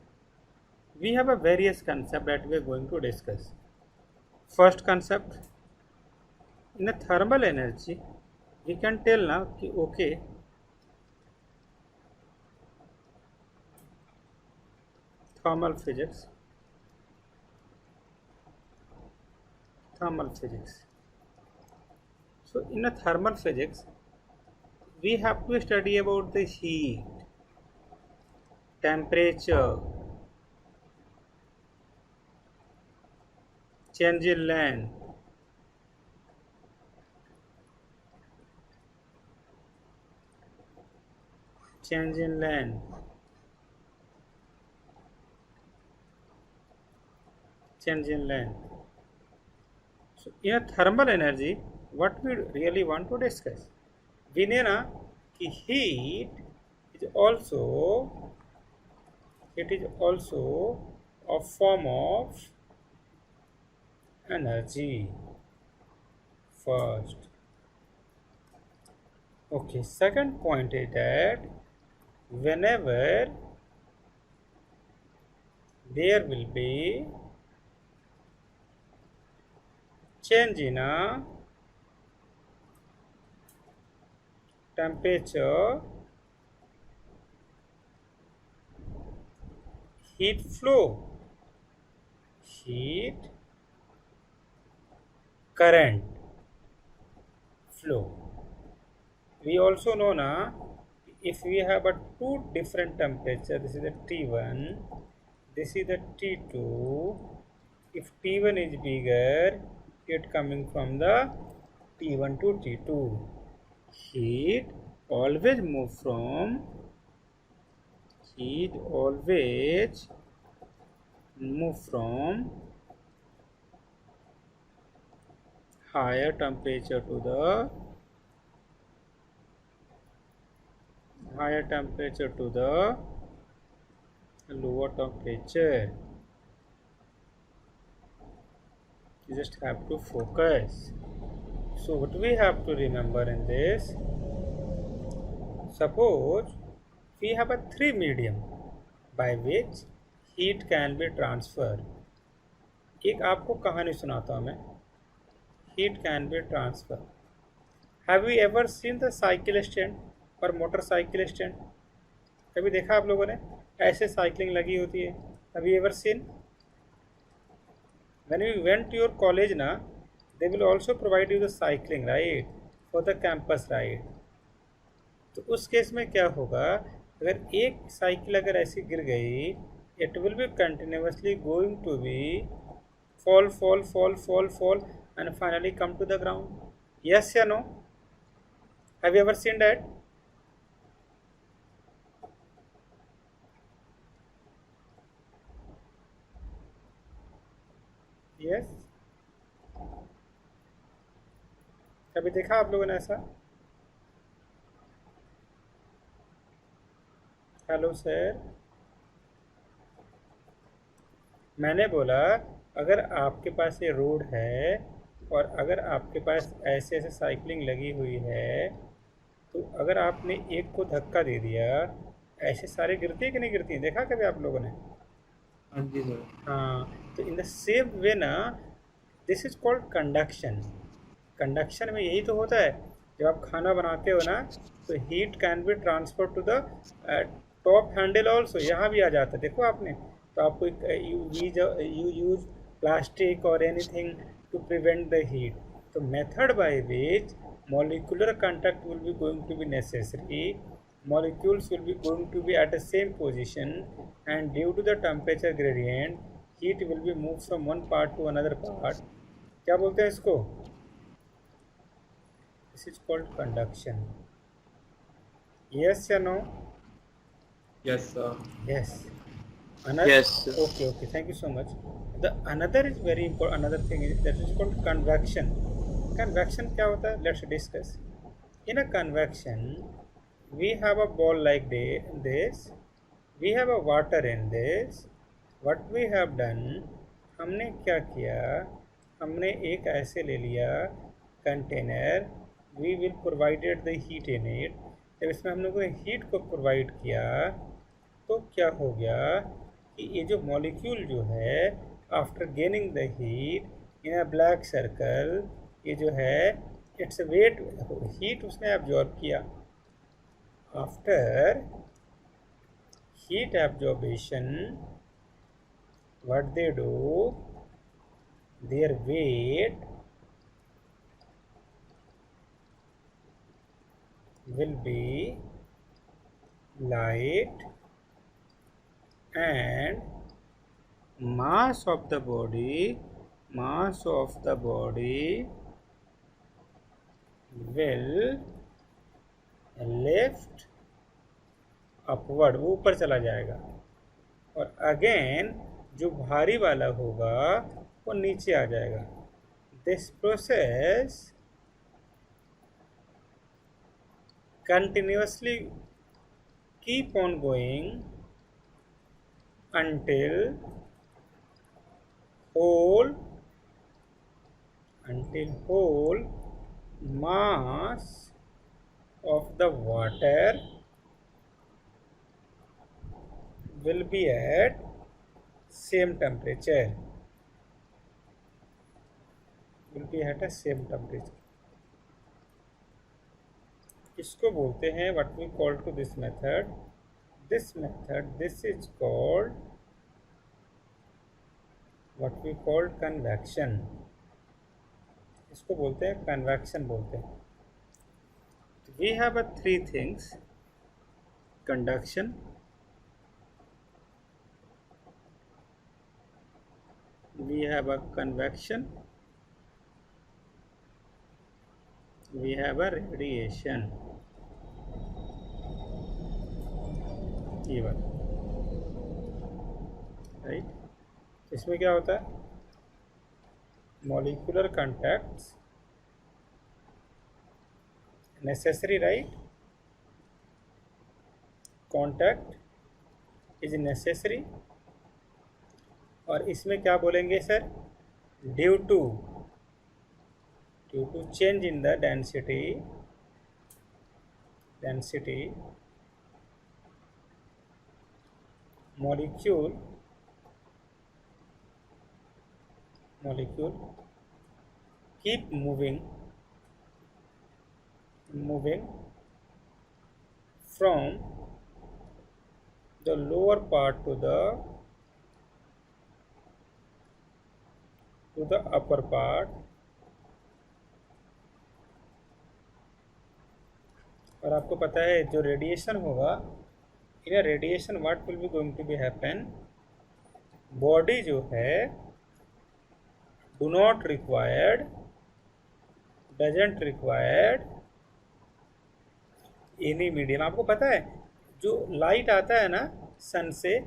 we have a various concept that we are going to discuss. First concept, in a thermal energy, we can tell now कि okay, thermal physics. So in a thermal physics, we have to study about the heat, temperature, change in length, change in length, change in length. So in a thermal energy, what we really want to discuss, we know ना कि heat is also a form of energy. First, okay. Second point is that whenever there will be change in a temperature, heat flow, heat current flow. We also know na if we have a two different temperature, this is the T1, this is the T2. If T1 is bigger, it coming from the T1 to T2. Heat always move from higher temperature to the lower temperature. You just have to focus. So what we have to remember in this, suppose we have a three medium by which heat can be transferred. एक आपको कहानी सुनाता हूँ मैं, heat can be transferred. Have you ever seen the cycle stand और motorcycle stand? कभी देखा आप लोगों ने? ऐसे साइकिलिंग लगी होती है. Have you ever seen? When you went to your college ना, they will also provide you the cycling, right, for the campus ride. तो उस केस में क्या होगा, अगर एक साइकिल अगर ऐसी गिर गई, it will be continuously going to be fall and finally come to the ground. Yes or no? Have you ever seen that? Yes. कभी देखा आप लोगों ने ऐसा? हेलो सर, मैंने बोला अगर आपके पास ये रोड है और अगर आपके पास ऐसे ऐसे साइकिलिंग लगी हुई है, तो अगर आपने एक को धक्का दे दिया, ऐसे सारे गिरती है कि नहीं गिरती? देखा कभी आप लोगों ने?
हाँ जी सर.
हाँ, तो इन द सेम वे ना, this is called conduction. Conduction में यही तो होता है, जब आप खाना बनाते हो ना, तो heat can be transfer to the top handle also. यहाँ भी आ जाता है, देखो आपने. तो आपको यू यूज प्लास्टिक और anything to prevent the heat. तो method by which molecular contact will be going to be necessary, molecules will be going to be at the same position, and due to the temperature gradient, heat will be moved from one part to another part. क्या बोलते हैं इसको? This is called conduction. Yes or no?
Yes sir.
Yes. Another,
Yes.
okay, thank you so much. The another is very important. Another thing is that is called convection. Convection क्या होता है? Let's discuss. In a convection, we have a ball like this, we have a water in this. What we have done, हमने क्या किया, हमने एक ऐसे ले लिया container, we will provided the heat in it. जब इसमें हम लोगों ने हीट को प्रोवाइड किया तो क्या हो गया कि ये जो मॉलिक्यूल जो है after gaining the heat in a black circle, ये जो है इट्स वेट, हीट उसने एब्जॉर्ब किया. After heat absorption, what they do, their weight will be light and mass of the body will lift upward, वो ऊपर चला जाएगा. और अगेन जो भारी वाला होगा वो नीचे आ जाएगा. This process continuously keep on going until whole mass of the water will be at same temperature, इसको बोलते हैं what we call to this method this is called what we call convection. इसको बोलते हैं convection बोलते हैं. We have a three things: conduction, we have a convection, we have a radiation. ये बात राइट. इसमें क्या होता है, molecular contacts necessary, right, contact is necessary. और इसमें क्या बोलेंगे sir, due to change in the density molecule keep moving from the lower part to the upper part. और आपको पता है जो रेडिएशन होगा, in a radiation what will be going to be happen, body जो है do not required, doesn't required any medium. आपको पता है जो लाइट आता है ना सन से,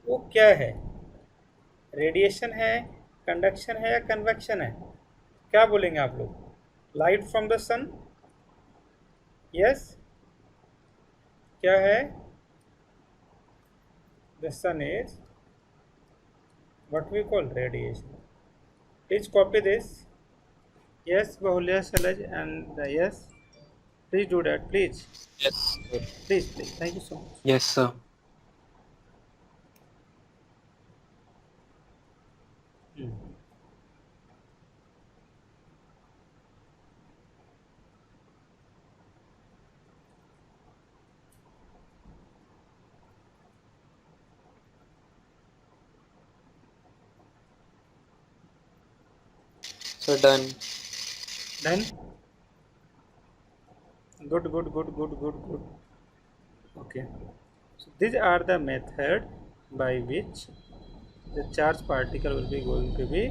वो क्या है, रेडिएशन है, कंडक्शन है या कन्वेक्शन है? क्या बोलेंगे आप लोग? Light from the sun, yes, क्या है? The sun is what we call radiation. Please copy this. Yes, Bahulya, Shalaj, and yes, please do that, please.
Yes, sir.
Please. Thank you so much.
Yes, sir. So done.
Done. Good. Okay. So these are the method by which the charge particle will be going to be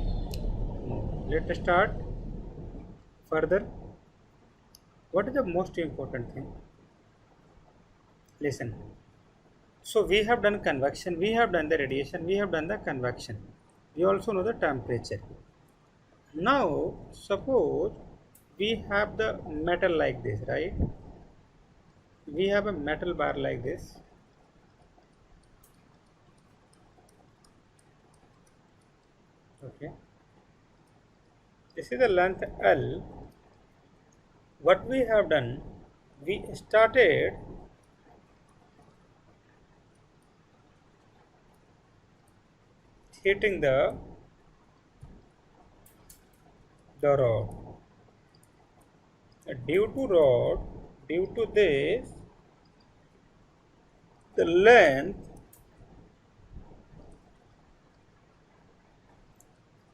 moved. Let's start further. What is the most important thing? Listen. So we have done convection, we have done the radiation, we have done the convection. We also know the temperature. Now suppose we have the metal like this, right? we have a metal bar like this. Okay, this is the length L. What we have done, we started hitting the rod. Due to this, the length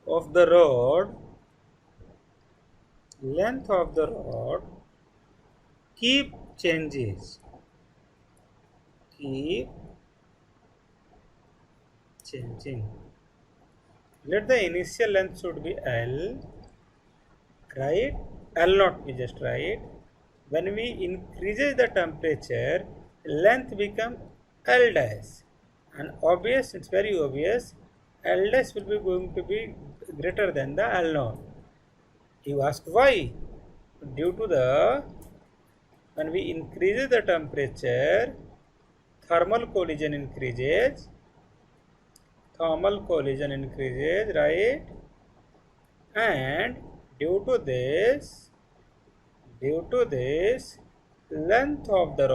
of the rod keep changes. Keep changing. Let the initial length should be L, right? L not we just write. When we increases the temperature, length become L dash, and obvious, it's very obvious, L dash will be going to be greater than the L naught. You ask why? Due to the, when we increase the temperature, thermal collision increases, right? And due to this, length of the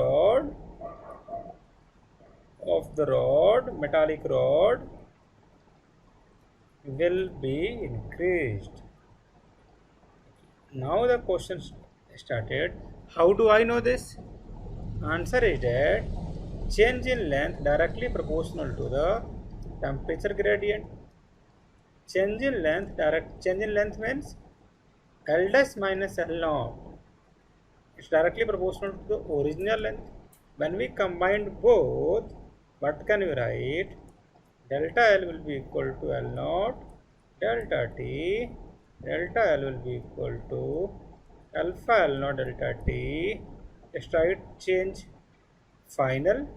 rod, metallic rod, will be increased. Now the question started. How do I know this? Answer is that change in length directly proportional to the temperature gradient. Change in length means L dash minus L naught. It's directly proportional to the original length. When we combine both, what can we write? Delta L will be equal to L naught, delta T, delta L will be equal to alpha L naught delta T. Let's write change final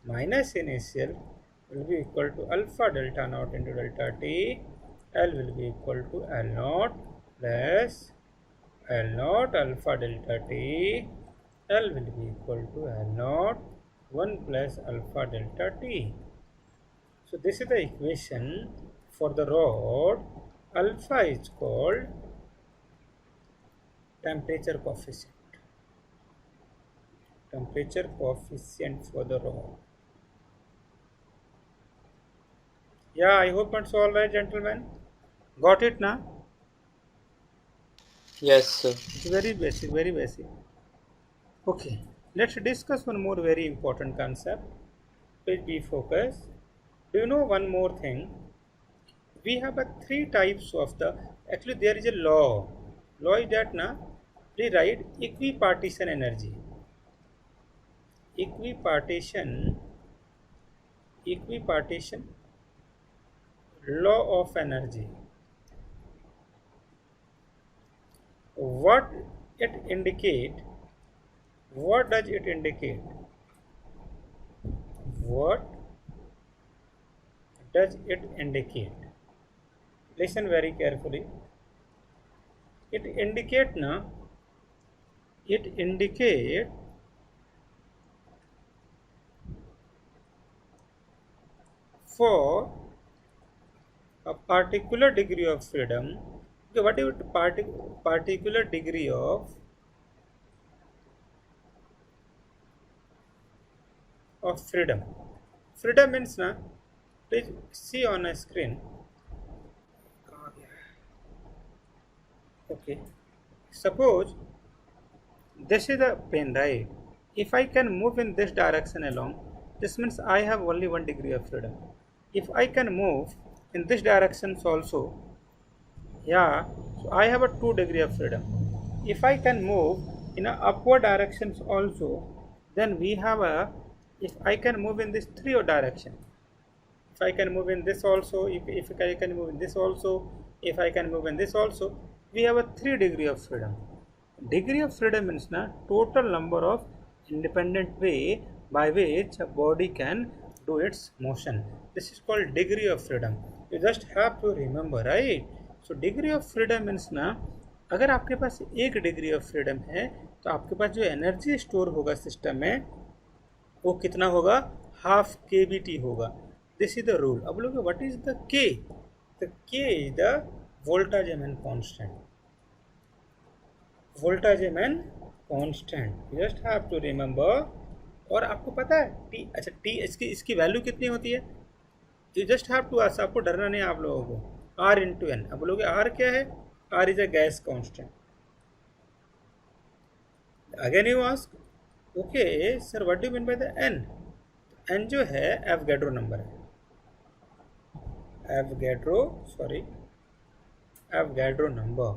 minus initial will be equal to alpha delta naught into delta T. L will be equal to L naught plus L naught alpha delta T. L will be equal to L naught 1 plus alpha delta T. So this is the equation for the rod. Alpha is called temperature coefficient. Temperature coefficient for the rod. Yeah, I hope it's all right, gentlemen. Got it now?
Yes, sir.
It's very basic, very basic. Okay, let's discuss one more very important concept. Please be focused. Do you know one more thing? We have three types of the, actually there is a law. Law is that please write equipartition energy. Equipartition law of energy. What it indicate? What does it indicate? What does it indicate? Listen very carefully. It indicate for a particular degree of freedom. Okay, what is particular degree of freedom? Freedom means please see on a screen. Okay, suppose this is the pen, right? If I can move in this direction along, this means I have only 1 degree of freedom. If I can move in this directions also, yeah, so I have a 2 degree of freedom. If I can move in a upward directions also, then we have a, if I can move in this 3 direction, if I can move in this also, if I can move in this also, if I can move in this also, we have a 3 degree of freedom. Degree of freedom means total number of independent way by which a body can do its motion. This is called degree of freedom. You just have to remember, right? So degree of freedom means अगर आपके पास 1 degree of freedom है तो आपके पास जो energy store होगा system में वो कितना होगा, हाफ के बी टी होगा। This is the rule. अब लोग what is the K is the Boltzmann constant, Boltzmann constant, just have to remember. और आपको पता है टी, अच्छा टी इसकी वैल्यू कितनी होती है, you just have to ask, आपको डरना नहीं है आप लोगों को, आर इंटू एन। अब बोलोगे आर क्या है, R is a gas constant. Again you ask okay sir what do mean by the N, N जो है एवोगैड्रो नंबर है, एवोगैड्रो नंबर।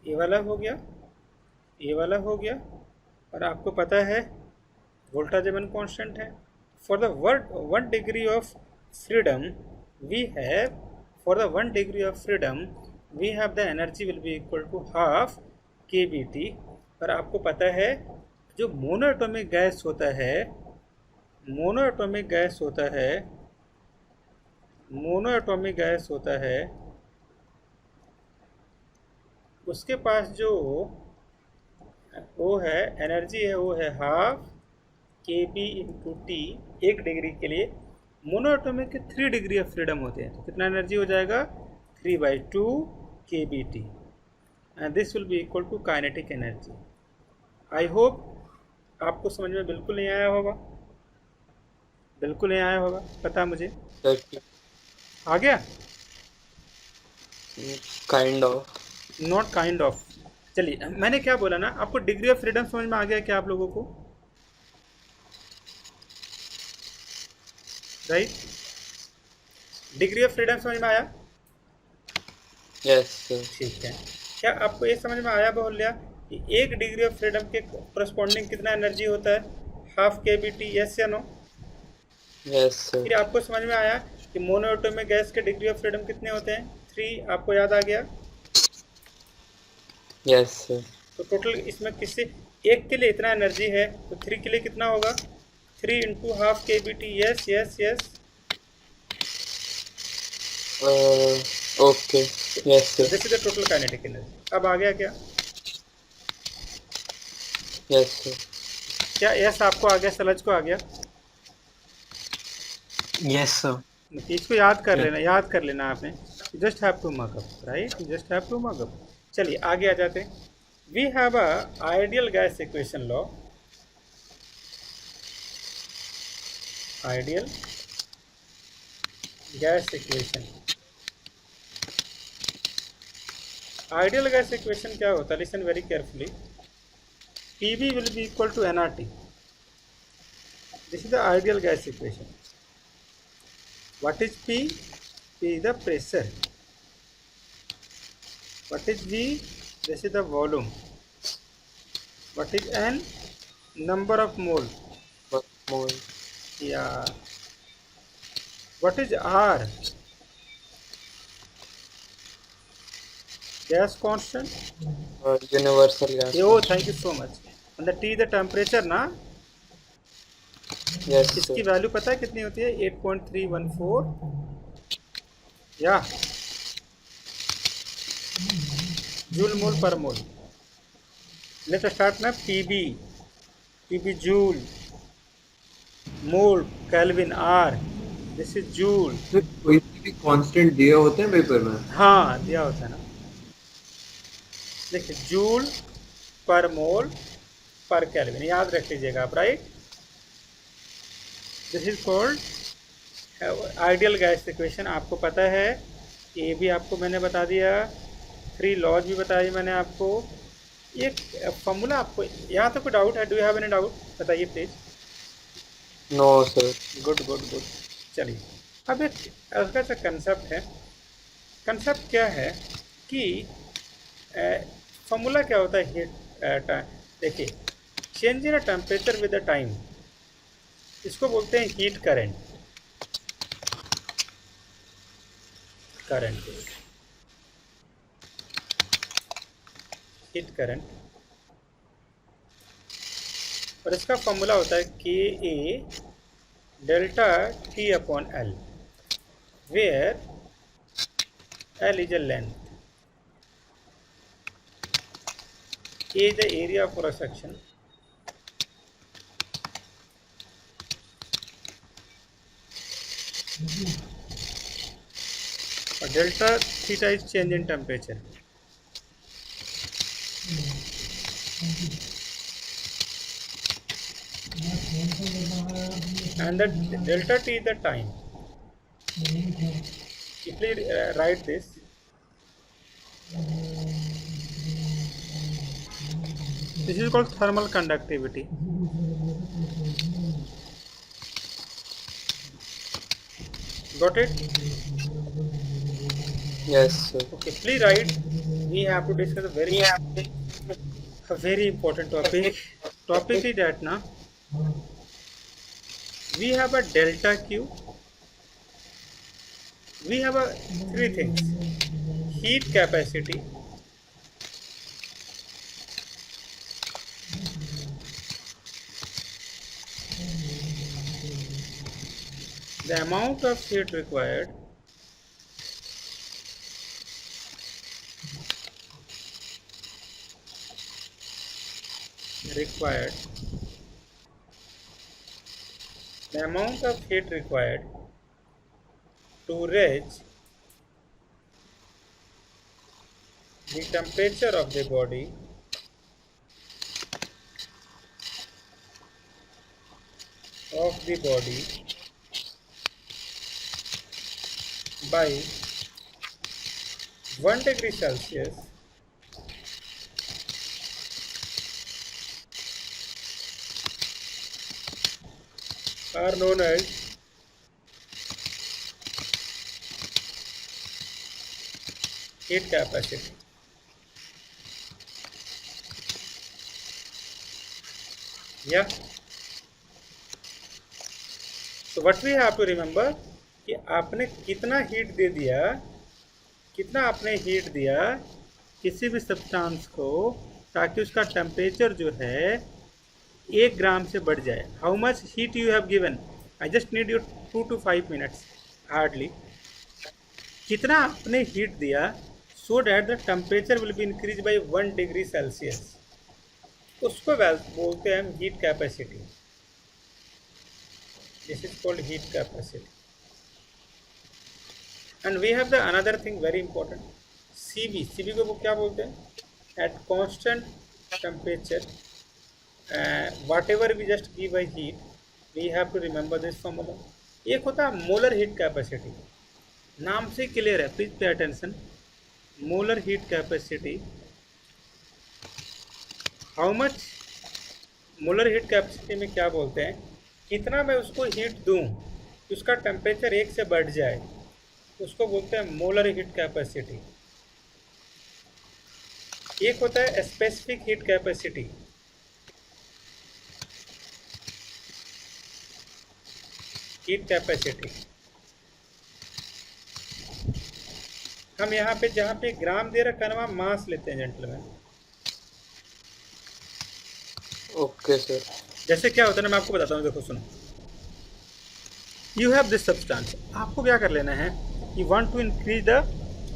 ये वाला हो गया, ये वाला हो गया। और आपको पता है वोल्टाज कांस्टेंट है। For the 1 degree of freedom we have, for the 1 degree of freedom we have the energy will be equal to half K B T. और आपको पता है जो मोनोएटॉमिक गैस होता है, मोनोएटॉमिक गैस होता है, मोनोएटॉमिक गैस होता है, उसके पास जो वो है एनर्जी है वो है half K B into T 1 degree के लिए। मोनोएटॉमिक के 3 डिग्री ऑफ फ्रीडम होते हैं तो कितना एनर्जी हो जाएगा, 3/2 K B T, and this will be equal to kinetic energy. I hope आपको समझ में बिल्कुल नहीं आया होगा, बिल्कुल नहीं आया होगा, पता मुझे आ गया,
kind of.
Not kind of. चलिए मैंने क्या बोला ना, आपको डिग्री ऑफ फ्रीडम समझ में आ गया क्या आप लोगों को, राइट? डिग्री ऑफ फ्रीडम समझ में आया?
Yes sir.
ठीक है। क्या आपको ये समझ में आया बोलिया कि 1 डिग्री ऑफ फ्रीडम के करस्पॉन्डिंग कितना एनर्जी होता है, half K B T, yes या नो?
Yes sir.
फिर आपको समझ में आया कि मोनोएटॉमिक गैस के डिग्री ऑफ फ्रीडम कितने होते हैं, 3, आपको याद आ गया?
Yes sir.
तो टोटल इसमें किससे, एक के लिए इतना एनर्जी है तो 3 के लिए कितना होगा, 3 into half K B T, yes yes yes.
Okay yes sir.
This is the total kinetic energy. अब आ गया क्या?
Yes sir.
क्या यस आपको आ गया, सलज को आ गया?
Yes sir.
इसको याद कर लेना, याद कर लेना आपने, just have to mug up, right, just have to mug up. चलिए आगे आ जाते हैं। We have a ideal gas equation law, ideal gas equation. Ideal gas equation क्या होता है, listen very carefully. PV will be equal to NRT, this is the ideal gas equation. What is P? P is the pressure. What is V? This is the volume. What is N? Number of mole.
Mole.
Yeah. What is R? Gas constant.
Universal gas.
Oh, thank you so much. And the T is the temperature, ना?
Yes
इसकी
sir.
Value पता है कितनी होती है, 8.314 या joule mole per mole. Let's start ना, PV joule, mole kelvin, R, this is joule.
कोई भी कांस्टेंट दिए होते हैं पेपर में?
हाँ दिया होता है ना, देखिए जूल पर मोल पर केल्विन, याद रख लीजिएगा आप, right? This is called ideal gas equation. आपको पता है, ये भी आपको मैंने बता दिया, 3 लॉज भी बताई मैंने आपको। ये फॉर्मूला आपको यहाँ तक कोई डाउट है, do you have any doubt, बताइए please.
No sir.
Good good good. चलिए अब एक उसका जो कंसेप्ट है, कंसेप्ट क्या है कि फॉर्मूला क्या होता है हीट, देखिए change in temperature with the time, इसको बोलते हैं हीट करंट। हीट करंट, और इसका फॉर्मूला होता है K A delta T upon L, where L is a length, A is the area of cross section. Delta theta is change in temperature. And the delta T is the time. If we write this, this is called thermal conductivity. Got it?
Yes, sir.
Okay, please write. We have to discuss a very important topic. Topic is that now we have a delta Q. We have a three things: heat capacity, the amount of heat required, the amount of heat required to reach the temperature of the body by 1 degree Celsius are known as heat capacity. Yeah. So what we have to remember कि आपने कितना heat दे दिया, कितना आपने heat दिया किसी भी substance को ताकि उसका टेम्परेचर जो है 1 ग्राम से बढ़ जाए. How much heat you have given? I just need you 2 to 5 minutes hardly. कितना आपने हीट दिया so that the temperature will be increase by 1 degree Celsius. उसको बोलते हैं हम heat capacity. This is called heat capacity. And we have the another thing very important, CV. CV को वो क्या बोलते हैं? At constant temperature whatever we just give a heat we have to remember this formula. एक होता है molar heat capacity, नाम से क्लियर है, please pay attention. Molar heat capacity, how much molar heat capacity में क्या बोलते हैं? कितना मैं उसको हीट दूं कि उसका टेम्परेचर 1 से बढ़ जाए, उसको बोलते हैं मोलर हीट कैपेसिटी. एक होता है specific heat capacity. Heat capacity हम यहाँ पे जहाँ पे ग्राम दे रखा है ना वहाँ मास लेते हैं जेंटलमैन.
Okay sir.
जैसे क्या होता है ना, मैं आपको बताता हूँ, देखो सुनो. You have this substance. आपको क्या कर लेना है? You want to increase the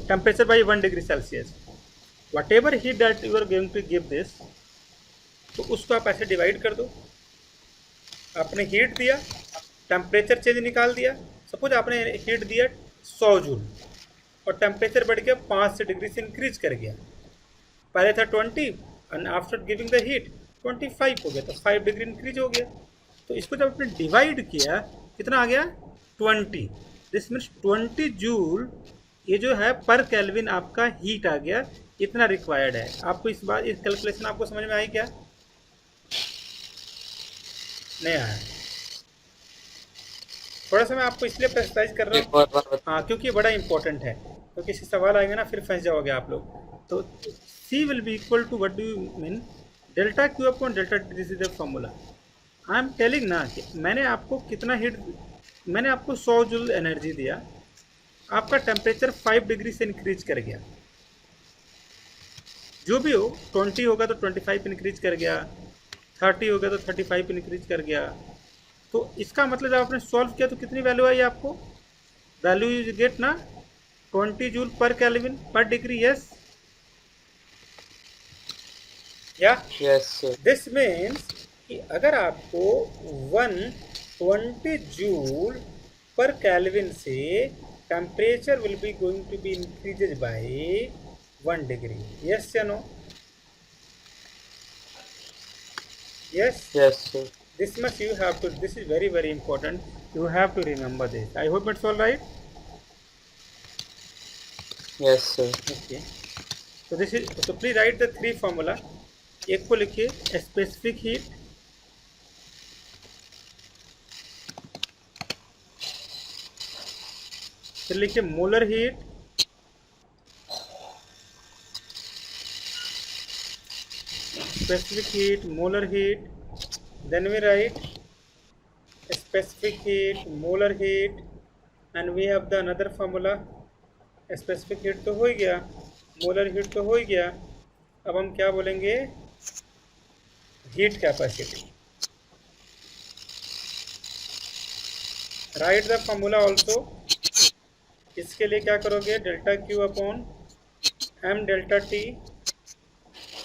temperature by 1 degree Celsius. Whatever heat that you are going to give this, तो उसको आप ऐसे डिवाइड कर दो. आपने हीट दिया, टेम्परेचर चेंज निकाल दिया. सपोज आपने हीट दिया 100 जूल और टेम्परेचर बढ़ गया 5 डिग्री से इंक्रीज कर गया. पहले था 20 and after giving the heat 25 हो गया, तो 5 डिग्री इंक्रीज हो गया. तो इसको जब आपने डिवाइड किया कितना आ गया? 20. दिस मीन्स 20 जूल ये जो है पर केल्विन आपका हीट आ गया, इतना रिक्वायर्ड है. आपको इस बात, इस कैलकुलेशन आपको समझ में आई क्या? नहीं आया? थोड़ा सा मैं आपको इसलिए प्रेसाइज कर रहा
एक और बार
हूँ, हाँ, क्योंकि ये बड़ा इंपॉर्टेंट है. तो किसी सवाल आएंगे ना फिर फंस जाओगे आप लोग. तो C will be equal to, what do you mean? Delta Q upon delta T. This is the formula. I am telling ना कि मैंने आपको कितना हीट, मैंने आपको 100 जूल एनर्जी दिया, आपका टेम्परेचर 5 डिग्री से इंक्रीज कर गया. जो भी हो, 20 होगा तो 25 इंक्रीज कर गया, 30 होगा तो 35 इंक्रीज कर गया. तो इसका मतलब जब आपने सॉल्व किया तो कितनी वैल्यू आई आपको? वैल्यू यू गेट ना 20 जूल पर केल्विन पर degree. Yes, Yeah,
Yes, sir.
this means कि अगर आपको 120 जूल पर केल्विन से temperature will be going to be increases by 1 degree. Yes या no? Yes.
Yes, sir.
This much you have to. This is very very important. You have to remember this. I hope it's all right.
Yes, sir.
Okay. So this is. So please write the three formula. एक को लिखिए specific heat, फिर लिखिए molar heat, specific heat, molar heat, then we write specific heat, molar heat, and we have the another formula. specific heat तो हो ही गया, molar heat तो हो ही गया, अब हम क्या बोलेंगे, heat capacity. Write the formula also. इसके लिए क्या करोगे, delta Q upon M delta T,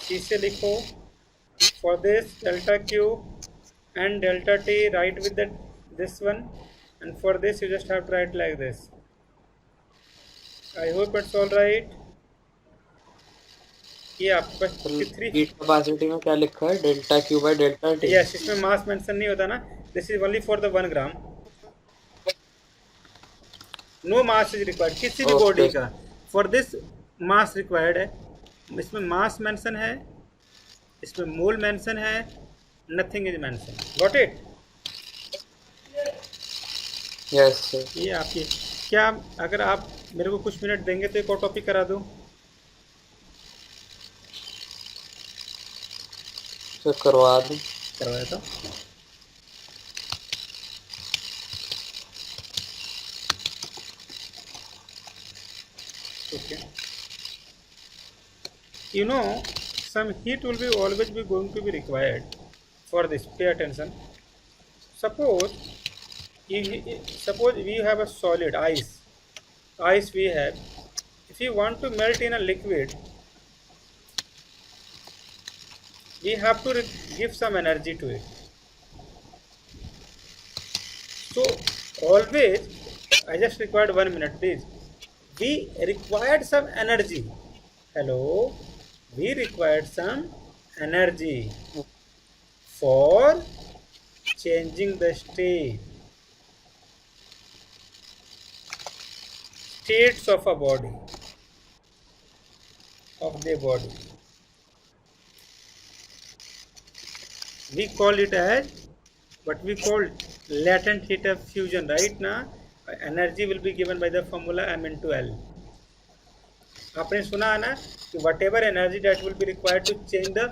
C से लिखो. For this delta Q and delta T, write with this one, and for this you just have to write like this. I hope it's all right. ये आपके पास three.
Heat capacity में क्या लिखा है? Delta Q by delta T.
Yes, इसमें mass mention नहीं होता ना. This is only for the 1 gram. No mass is required किसी भी बॉडी का. फॉर दिस मास रिक्वायर्ड है. इसमें मास मेंशन है, इसमें मोल मेंशन है, nothing is mention. Got it?
Yes sir.
ये आपकी क्या, अगर आप मेरे को कुछ मिनट देंगे तो एक और टॉपिक करा दूं.
सर करवा दूं.
करवा देता हूँ. Okay. You know, some heat will be always be going to be required for this. Pay attention. Suppose we have a solid ice. Ice we have. If you want to melt in a liquid, we have to give some energy to it. So always, I just required 1 minute, please. We required some energy. Hello, we required some energy for changing the states of a body, of the body. We call it as what we call latent heat of fusion. Right now, energy will be given by the formula m into L. आपने सुना है ना कि whatever energy that will be required to change the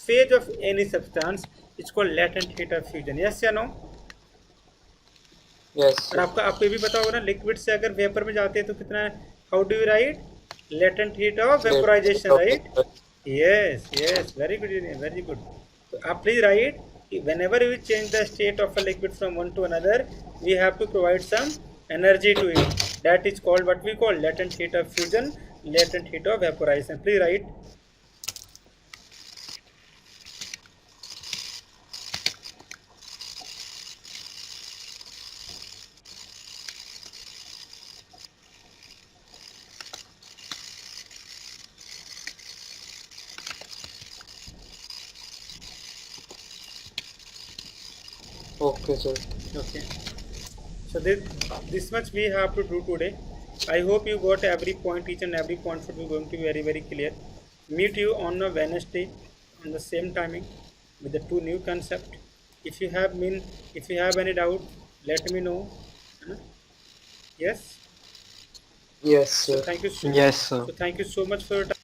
phase of any substance is called latent heat of fusion. Yes या no?
Yes.
और आपको ये भी पता होगा ना, लिक्विड से अगर वेपर में जाते हैं तो कितना, how do you right? Latent heat of vaporisation, right? Yes yes, very good, very good. तो आप please right, whenever we change the state of a liquid from one to another, we have to provide some energy to it. That is called what we call latent heat of fusion, latent heat of vaporization. Please write.
Okay, sir.
Okay. So this much we have to do today. I hope you got every point. Each and every point should be going to be very very clear. Meet you on a Wednesday on the same timing with the 2 new concept. If you have any doubt, let me know. Yes.
Yes,
So
sir.
thank you.
Yes, sir.
So thank you so much for your time.